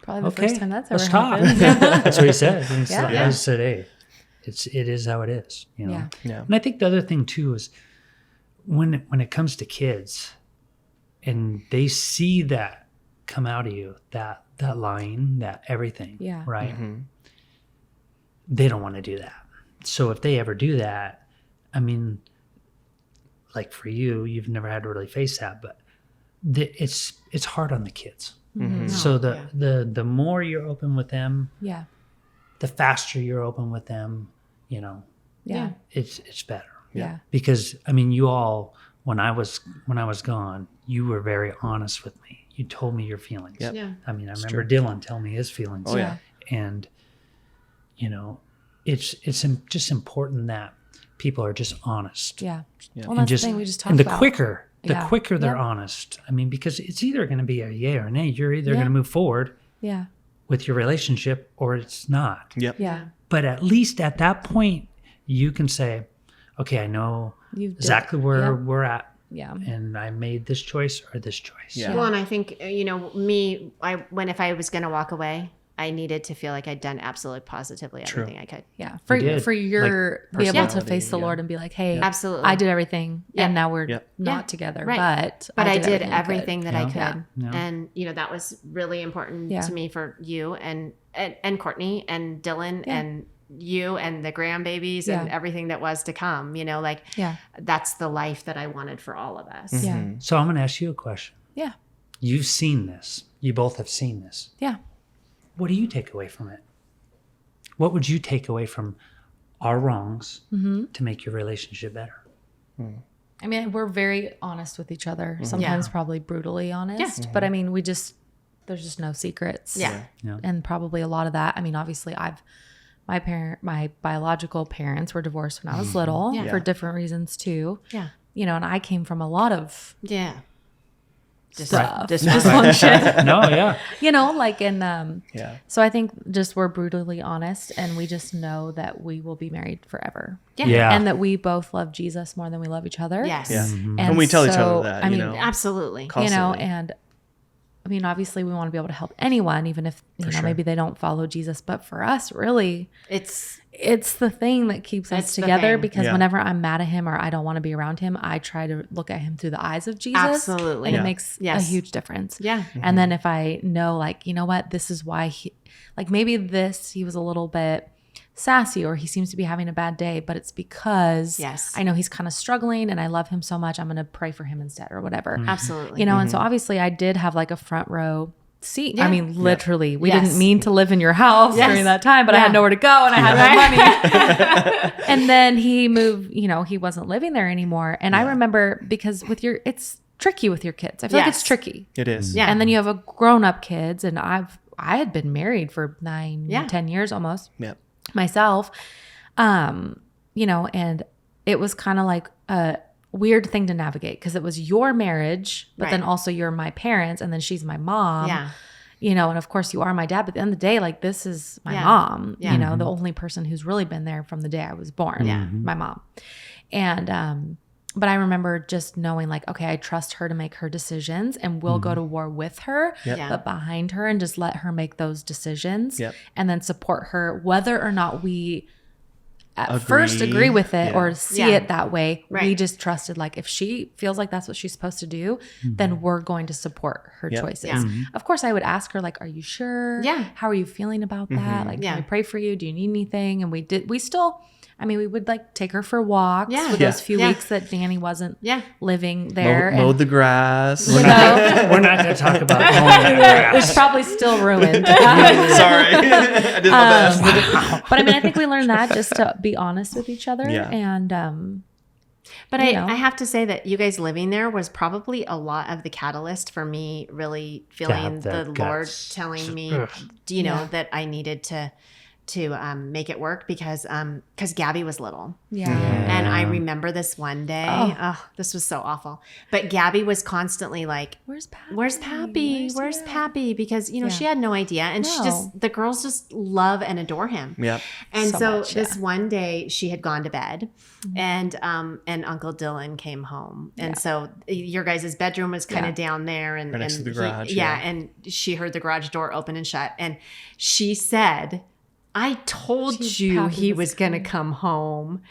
Probably the okay, first time that's ever let's talk. happened. That's what he said. And Yeah. I just said, hey, it is how it is, you know? Yeah. Yeah. And I think the other thing too is when it comes to kids and they see that come out of you, that lying, that everything, Yeah. right? They don't want to do that. So if they ever do that, I mean, like for you, you've never had to really face that, but it's hard on the kids. So the more you're open with them, Yeah. the faster you're open with them, you know, Yeah. it's better. Yeah. Because I mean, you all, when I was gone, you were very honest with me. You told me your feelings. Yep. Yeah. I mean, I remember Dylan telling me his feelings. Oh, yeah. And you know, it's just important that people are just honest. Yeah. Yeah. Well, And that's the thing we just talked and the about. quicker Yeah. they're Yeah. honest. I mean, because it's either going to be a yay or a nay. You're either Yeah. going to move forward Yeah. with your relationship or it's not. Yep. Yeah. But at least at that point, you can say, okay, I know You've exactly where yeah. we're at, Yeah. and I made this choice or this choice. Yeah. Well, and I think, you know, if I was going to walk away, I needed to feel like I'd done absolutely positively True. everything I could. Yeah. You did. For your be able to personality, face the yeah. Lord and be like, hey, Absolutely. I did everything Yeah. and now we're Yep. not Yeah. together. Right. But I did I could. everything that I Yeah. could. Yeah. And, you know, that was really important Yeah. to me for you and Courtney and Dylan Yeah. and you and the grandbabies and Yeah. everything that was to come, you know, like Yeah. that's the life that I wanted for all of us. Mm-hmm. Yeah. So I'm going to ask you a question. Yeah. You've seen this. You both have seen this. Yeah. What do you take away from it? What would you take away from our wrongs to make your relationship better? I mean, we're very honest with each other. Sometimes probably brutally honest. But I mean, there's just no secrets. Yeah. Yeah. And probably a lot of that. I mean, obviously my my biological parents were divorced when I was little for different reasons too. Yeah. You know, and I came from a lot of stuff. Dysfunction. No, yeah. You know, like, and Yeah. so I think just we're brutally honest, and we just know that we will be married forever. Yeah. And that we both love Jesus more than we love each other. Yes. Yeah. Mm-hmm. And we tell each other so, that, I you mean, know, Absolutely. you know, constantly. and I mean, obviously we want to be able to help anyone, even if, you know, sure. maybe they don't follow Jesus. But for us, really, It's it's the thing that keeps us It's the together, thing. because Yeah. whenever I'm mad at him or I don't want to be around him, I try to look at him through the eyes of Jesus. Absolutely. And Yeah. it makes a Yes. huge difference. yeah. And then if I know, like, you know what, this is why he was a little bit sassy, or he seems to be having a bad day, but it's because Yes. I know he's kind of struggling and I love him so much. I'm going to pray for him instead, or whatever. Absolutely. You know, and so obviously I did have like a front row seat. Yeah. I mean, literally, we Yes. didn't mean to live in your house Yes. during that time, but I Yeah. had nowhere to go and I had no money. And then he moved, you know, he wasn't living there anymore. And I remember, because it's tricky with your kids. I feel like it's Yes. tricky. It is. Yeah. And then you have a grown-up kids, and I had been married for 10 years almost Yep. myself. You know, and it was kind of like a weird thing to navigate, because it was your marriage, but then Right. also you're my parents, and then she's my mom. Yeah. You know, and of course you are my dad, but at the end of the day, like, this is my Yeah. mom, Yeah. you know, the only person who's really been there from the day I was born, Yeah. my mom. And, but I remember just knowing, like, okay, I trust her to make her decisions, and we'll go to war with her, Yep. Yeah. but behind her, and just let her make those decisions, Yep. and then support her, whether or not we at Agree. first agree with it Yeah. or see Yeah. it that way. We Right. just trusted, like, if she feels like that's what she's supposed to do, then we're going to support her Yep. choices. Yeah. Of course, I would ask her, like, are you sure? Yeah. How are you feeling about that? Like, Yeah. can we pray for you? Do you need anything? And we would like take her for walks Yeah. for Yeah. those few Yeah. weeks that Danny wasn't Yeah. living there. Mowed the grass. You know, We're not going to talk about mowing the grass. it's probably still ruined. Sorry. I did my best. But I mean, I think we learned that just to be honest with each other. Yeah. And But You I, know. I have to say that you guys living there was probably a lot of the catalyst for me really feeling have the the Lord guts. telling me, Ugh. you know, Yeah. that I needed to make it work, because Gabby was little. yeah. And I remember this one day. Oh. Oh, this was so awful. But Gabby was constantly like, Where's Pappy? "Where's Pappy? Where's he at?" Pappy?" Because, you know, Yeah. she had no idea. And No. the girls just love and adore him. Yep. And So so, much, this yeah. one day she had gone to bed, Mm-hmm. and Uncle Dylan came home. And so your guys' bedroom was kind of Yeah. down there, and Right next to the garage, yeah. yeah. And she heard the garage door open and shut. And she said, "I told you Pappy he was was going to come home."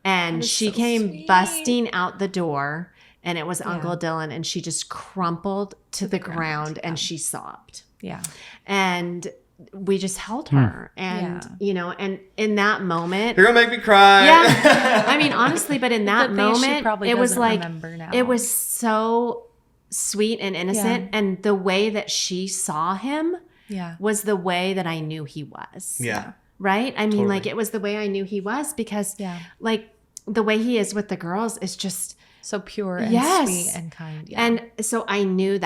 And is she so came sweet. busting out the door, and it was Uncle Dylan, and she just crumpled to the ground and she sobbed. Yeah. And we just held her. And, you know, and in that moment, You're gonna make me cry. yeah, I mean, honestly, but in that The thing she moment, probably it was doesn't like, remember now. it was so sweet and innocent. Yeah. And the way that she saw him Yeah. was the way that I knew he was. Yeah. Right? I mean, Totally. like, it was the way I knew he was, because, Yeah. like, the way he is with the girls is just, So pure and Yes. sweet and kind. Yeah. and so I knew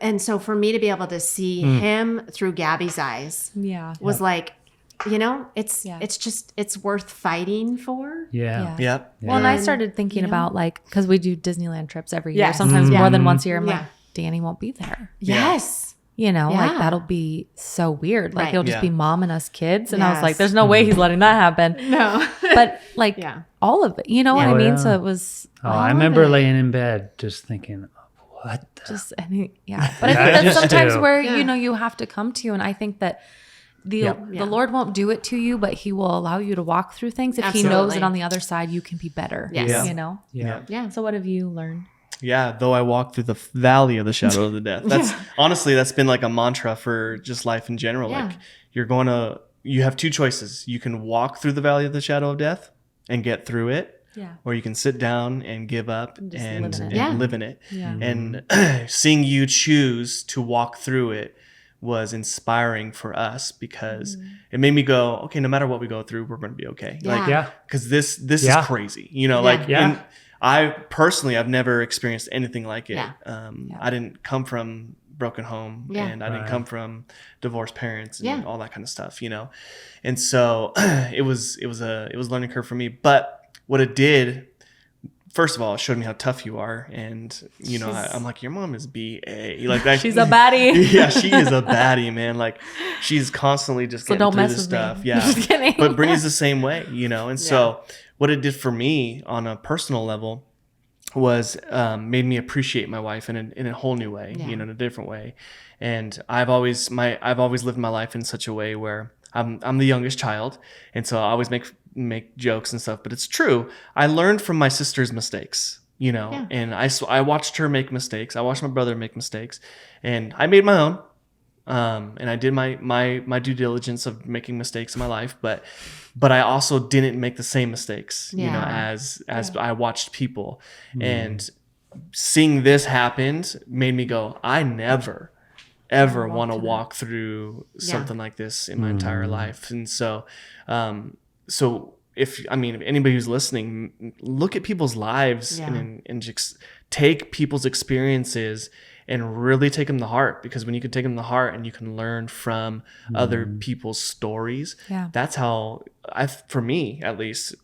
and so for me to be able to see him through Gabby's eyes yeah. was like, you know, it's Yeah. it's worth fighting for. Yeah. Yep. Well, and I And, started thinking you know? about, like, because we do Disneyland trips every year, Yes. sometimes Yeah. more than once a year. I'm Yeah. like, Danny won't be there. Yes. You know, like, Yeah. that'll be so weird. Like, Right. it'll just Yeah. be mom and us kids. And I was Yes. like, there's no way he's letting that happen. No. But like, Yeah. all of it, you know what Yeah. I mean? Oh, So yeah. it was Oh, all I of remember it. laying in bed just thinking, what the? Just any, yeah. But I Yeah, think I that's just sometimes do. where, Yeah. you know, you have to come to. And I think that Yep. Yeah. the Lord won't do it to you, but he will allow you to walk through things if he knows Absolutely. that on the other side you can be better. Yes. Yeah. You know? Yeah. Yeah. So what have you learned? Yeah, though I walk through the valley of the shadow of the death. That's honestly, that's been like a mantra for just life in general. Yeah. Like you have two choices. You can walk through the valley of the shadow of death and get through it, Yeah. or you can sit down and give up and, just live in it. and Yeah. live in it. Yeah. And seeing you choose to walk through it was inspiring for us, because it made me go, okay, no matter what we go through, we're going to be okay. Yeah. Like, Yeah. because this Yeah. is crazy, you know, Yeah. like, Yeah. and I've never experienced anything like it. Yeah. I didn't come from broken home, Yeah. and I didn't come from divorced parents and Yeah. all that kind of stuff, you know. And so it was a learning curve for me. But what it did, first of all, it showed me how tough you are, and you know, I'm like, your mom is BA, like that. She's a baddie. Yeah, she is a baddie, man. Like she's constantly just So getting don't through mess this with me. stuff. Yeah, Just kidding. but Brittany's the same way, you know. And so what it did for me on a personal level was made me appreciate my wife in a whole new way, you know, in a different way. And I've always lived my life in such a way where I'm the youngest child, and so I always make jokes and stuff, but it's true. I learned from my sister's mistakes, you know, and I watched her make mistakes. I watched my brother make mistakes, and I made my own. And I did my due diligence of making mistakes in my life, but I also didn't make the same mistakes, you know, as I watched people. And seeing this happen made me go, I never ever want to walk through something like this in my entire life. And so if anybody who's listening, look at people's lives and just take people's experiences and really take them to heart, because when you can take them to heart and you can learn from other people's stories, that's how for me, at least,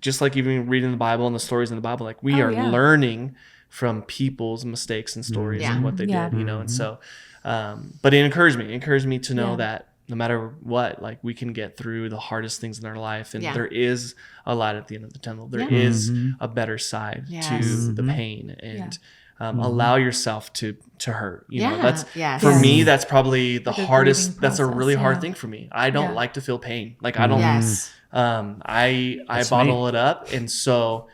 just like even reading the Bible and the stories in the Bible, like we are learning from people's mistakes and stories and what they did, you know? And so, but it encouraged me to know that no matter what, like we can get through the hardest things in our life, and there is a light at the end of the tunnel. There is a better side to the pain, and allow yourself to hurt. You know, that's for me. That's probably the hardest. That's a really hard thing for me. I don't like to feel pain. Like I don't. I bottle it up, and so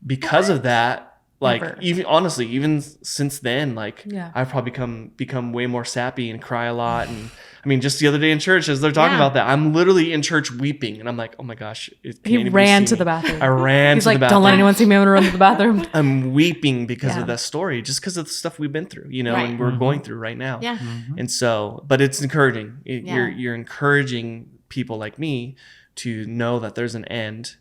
because of that. Like even since then, like I've probably become way more sappy and cry a lot. And I mean, just the other day in church, as they're talking about that, I'm literally in church weeping, and I'm like, oh my gosh, he ran to the bathroom. I ran. He's to like, the bathroom. don't let anyone see me. I'm gonna run to the bathroom. I'm weeping because of that story, just because of the stuff we've been through, you know, and we're going through right now. Yeah. And so, but it's encouraging. You're encouraging people like me to know that there's an end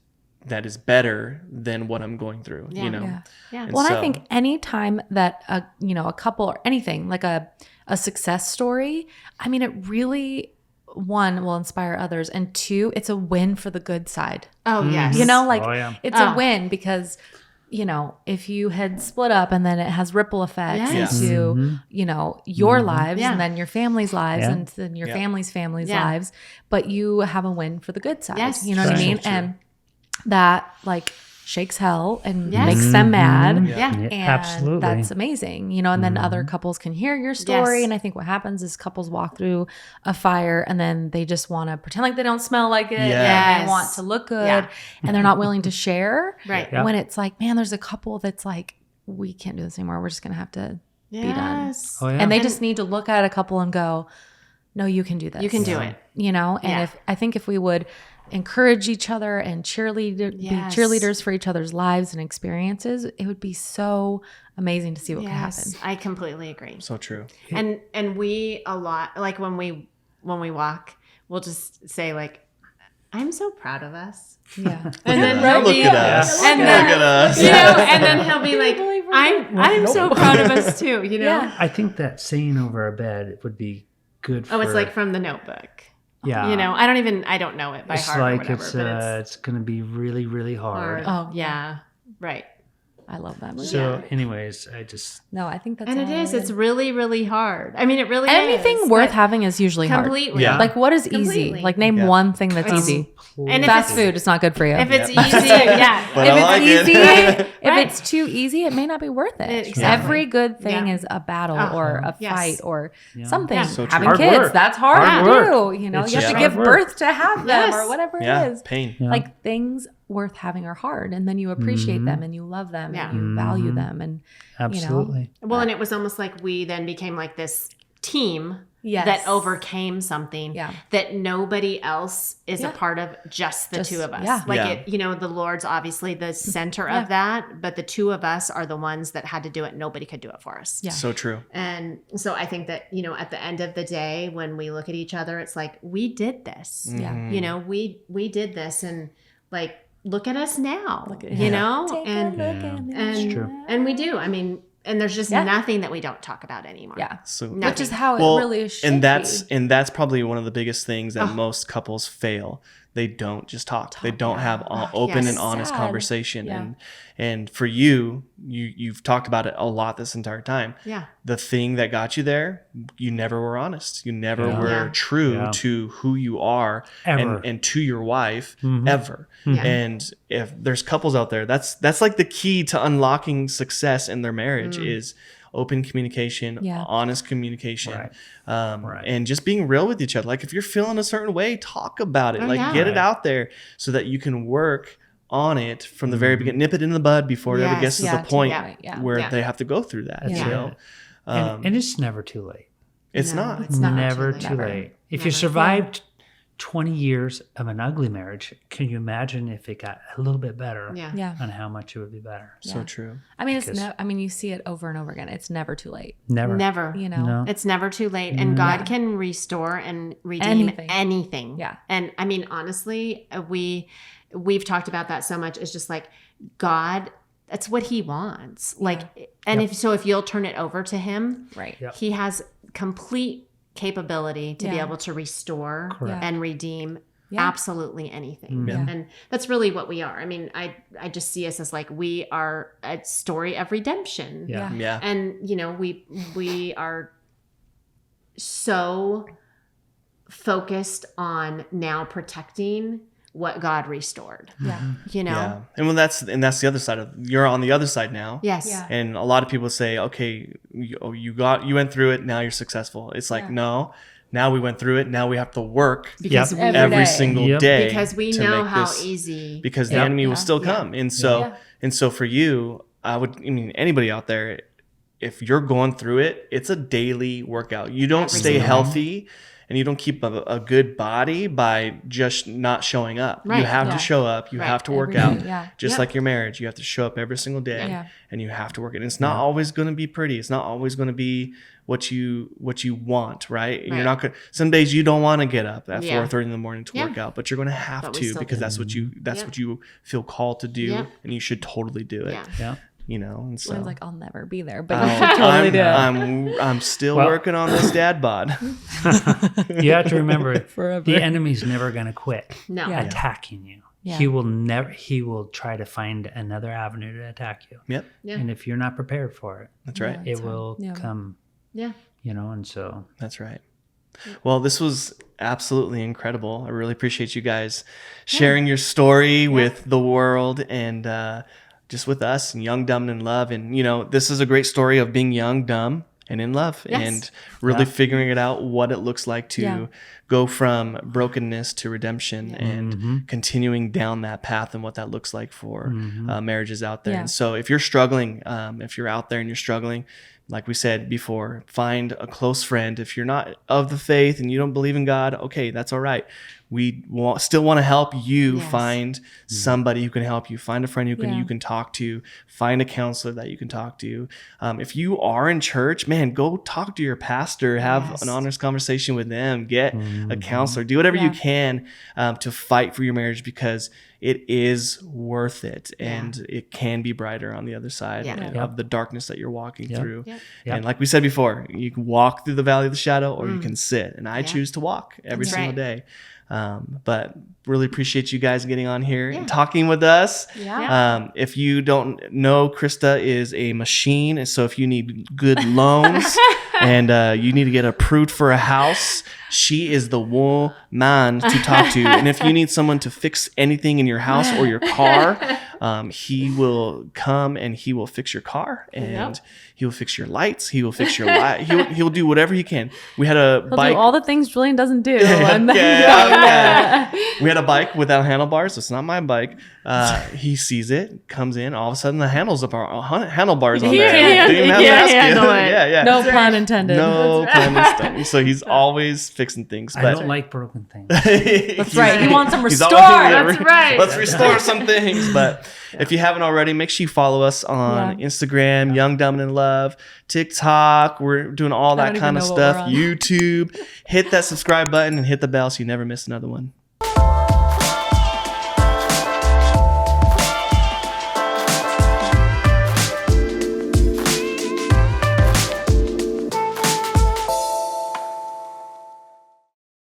that is better than what I'm going through, you know? And I think anytime that a couple or anything like a success story, I mean, it really, one, will inspire others, and two, it's a win for the good side. Oh, yes. You know, like it's a win because, you know, if you had split up and then it has ripple effects into, you know, your lives and then your family's lives and then your family's lives, but you have a win for the good side. Yes. You know what I mean? And that like shakes hell and makes them mad. And absolutely. that's amazing, you know, and then other couples can hear your story. And I think what happens is couples walk through a fire and then they just want to pretend like they don't smell like it. And they want to look good and they're not willing to share. When it's like, man, there's a couple that's like, we can't do this anymore. We're just going to have to be done. And they just need to look at a couple and go, no, you can do this. You can do it. You know, and if we would encourage each other and be cheerleaders for each other's lives and experiences, it would be so amazing to see what could happen. I completely agree. So true. And we a lot, like when we walk, we'll just say like, I'm so proud of us. Yeah. And then look at us. And then, look at us. you know, and then he'll be like, I'm so proud of us too, you know? I think that saying over our bed would be good for... Oh, it's like from The Notebook. Yeah. You know, I don't know it by heart like or whatever. It's going to be really, really hard. Oh, yeah. Right. I love that movie. So anyways, I think that's and it is. It's really, really hard. I mean, it really anything is. worth having is usually completely. hard. Like what is easy? Completely. Like name one thing that's easy. And fast food is not good for you. If it's easy, yeah. But if I it's like easy, it. if it's too easy, it may not be worth it. Exactly. Every good thing is a battle or a fight or something. Yeah. So true. Having Hard kids, work. that's hard Hard to work. do. You know, It's you have just to give hard work. birth to have them or whatever it is. Pain. Yeah. Like things worth having are hard, and then you appreciate them and you love them and you value them, and Absolutely. Well, and it was almost like we then became like this team Yes. that overcame something Yeah. that nobody else is a part of, just the two of us. yeah. Like Yeah. it, you know, the Lord's obviously the center of that, but the two of us are the ones that had to do it. Nobody could do it for us. Yeah. So true. And so I think that, you know, at the end of the day, when we look at each other, it's like, we did this. Yeah. You know, we did this, and like, look at us now, Look at- you know, Take a and look at me. and It's true. and we do. I mean, and there's just nothing that we don't talk about anymore. Yeah. So Which is how it really should and be. that's probably one of the biggest things that most couples fail. They don't just talk. They don't have open and honest conversation. Yeah. And for you've talked about it a lot this entire time. Yeah. The thing that got you there, you never were honest. You never were true to who you are and to your wife ever. Yeah. And if there's couples out there, that's like the key to unlocking success in their marriage is open communication, honest communication, and just being real with each other. Like if you're feeling a certain way, talk about it. Get it out there so that you can work on it from the very beginning. Nip it in the bud before it ever gets to the point where they have to go through that. That's you know? And it's never too late. It's not. It's not Never too late. If you survived 20 years of an ugly marriage, can you imagine if it got a little bit better on how much it would be better? So true. I mean, you see it over and over again. It's never too late. Never. You know? No. It's never too late. And God can restore and redeem anything. Yeah. And I mean, honestly, we've talked about that so much. It's just like God, that's what he wants. Like, and if you'll turn it over to him, Right. he has complete capability to be able to restore and redeem absolutely anything. And that's really what we are. I mean, I just see us as like, we are a story of redemption. Yeah. And you know, we are so focused on now protecting what God restored. You know? Yeah. And that's the other side of, you're on the other side now. Yes. Yeah. And a lot of people say, okay, you went through it. Now you're successful. It's like, no, now we went through it. Now we have to work Because every single day. Because we to know make how this, easy. because the enemy will still come. And so for you, I mean, anybody out there, if you're going through it, it's a daily workout. You don't stay healthy and you don't keep a good body by just not showing up. Right. You have to show up. You have to work Every out. day, yeah. Just like your marriage. You have to show up every single day and you have to work it. And it's not always going to be pretty. It's not always going to be what you want, right? And you're not going to, some days you don't want to get up at 4:30 in the morning to work out, but you're going to have to because that's what you feel called to do and you should totally do it. Yeah. You know, and so Sounds like I'll never be there, but you should totally do it. I'm still working on this dad bod. You have to remember, Forever. the enemy's never going to quit attacking you. Yeah. He will try to find another avenue to attack you. Yep, And if you're not prepared for it, that's right. it will come. Yeah. You know, and so That's right. Well, this was absolutely incredible. I really appreciate you guys sharing your story with the world and just with us and young, dumb, and in love. And, you know, this is a great story of being young, dumb, and in love and really figuring it out, what it looks like to go from brokenness to redemption and continuing down that path and what that looks like for marriages out there. And so if you're struggling, if you're out there and you're struggling, like we said before, find a close friend. If you're not of the faith and you don't believe in God, okay, that's all right. We still want to help you find somebody who can help you. Find a friend who you can talk to. Find a counselor that you can talk to. If you are in church, man, go talk to your pastor. Have an honest conversation with them. Get a counselor. Do whatever you can to fight for your marriage, because it is worth it, and it can be brighter on the other side of the darkness that you're walking through. And like we said before, you can walk through the valley of the shadow, or you can sit. And I choose to walk every single day. But really appreciate you guys getting on here and talking with us. If you don't know, Krista is a machine. And so if you need good loans and you need to get approved for a house, she is the woman to talk to. And if you need someone to fix anything in your house or your car, he will come and he will fix your car, and he will fix your lights. He will fix your light. He'll do whatever he can. We had a bike. Do all the things Julian doesn't do. We had a bike without handlebars. It's not my bike. He sees it, comes in. All of a sudden, the handlebars on there. Didn't even have to ask you. No pun intended. No pun intended. So he's always fixing things. I But don't like broken things. That's right. He wants them he's restored. always- That's right. Let's restore some things. But if you haven't already, make sure you follow us on Instagram, Young, Dumb, and in Love, TikTok. We're doing all that kind of stuff. YouTube. Hit that subscribe button and hit the bell so you never miss another one.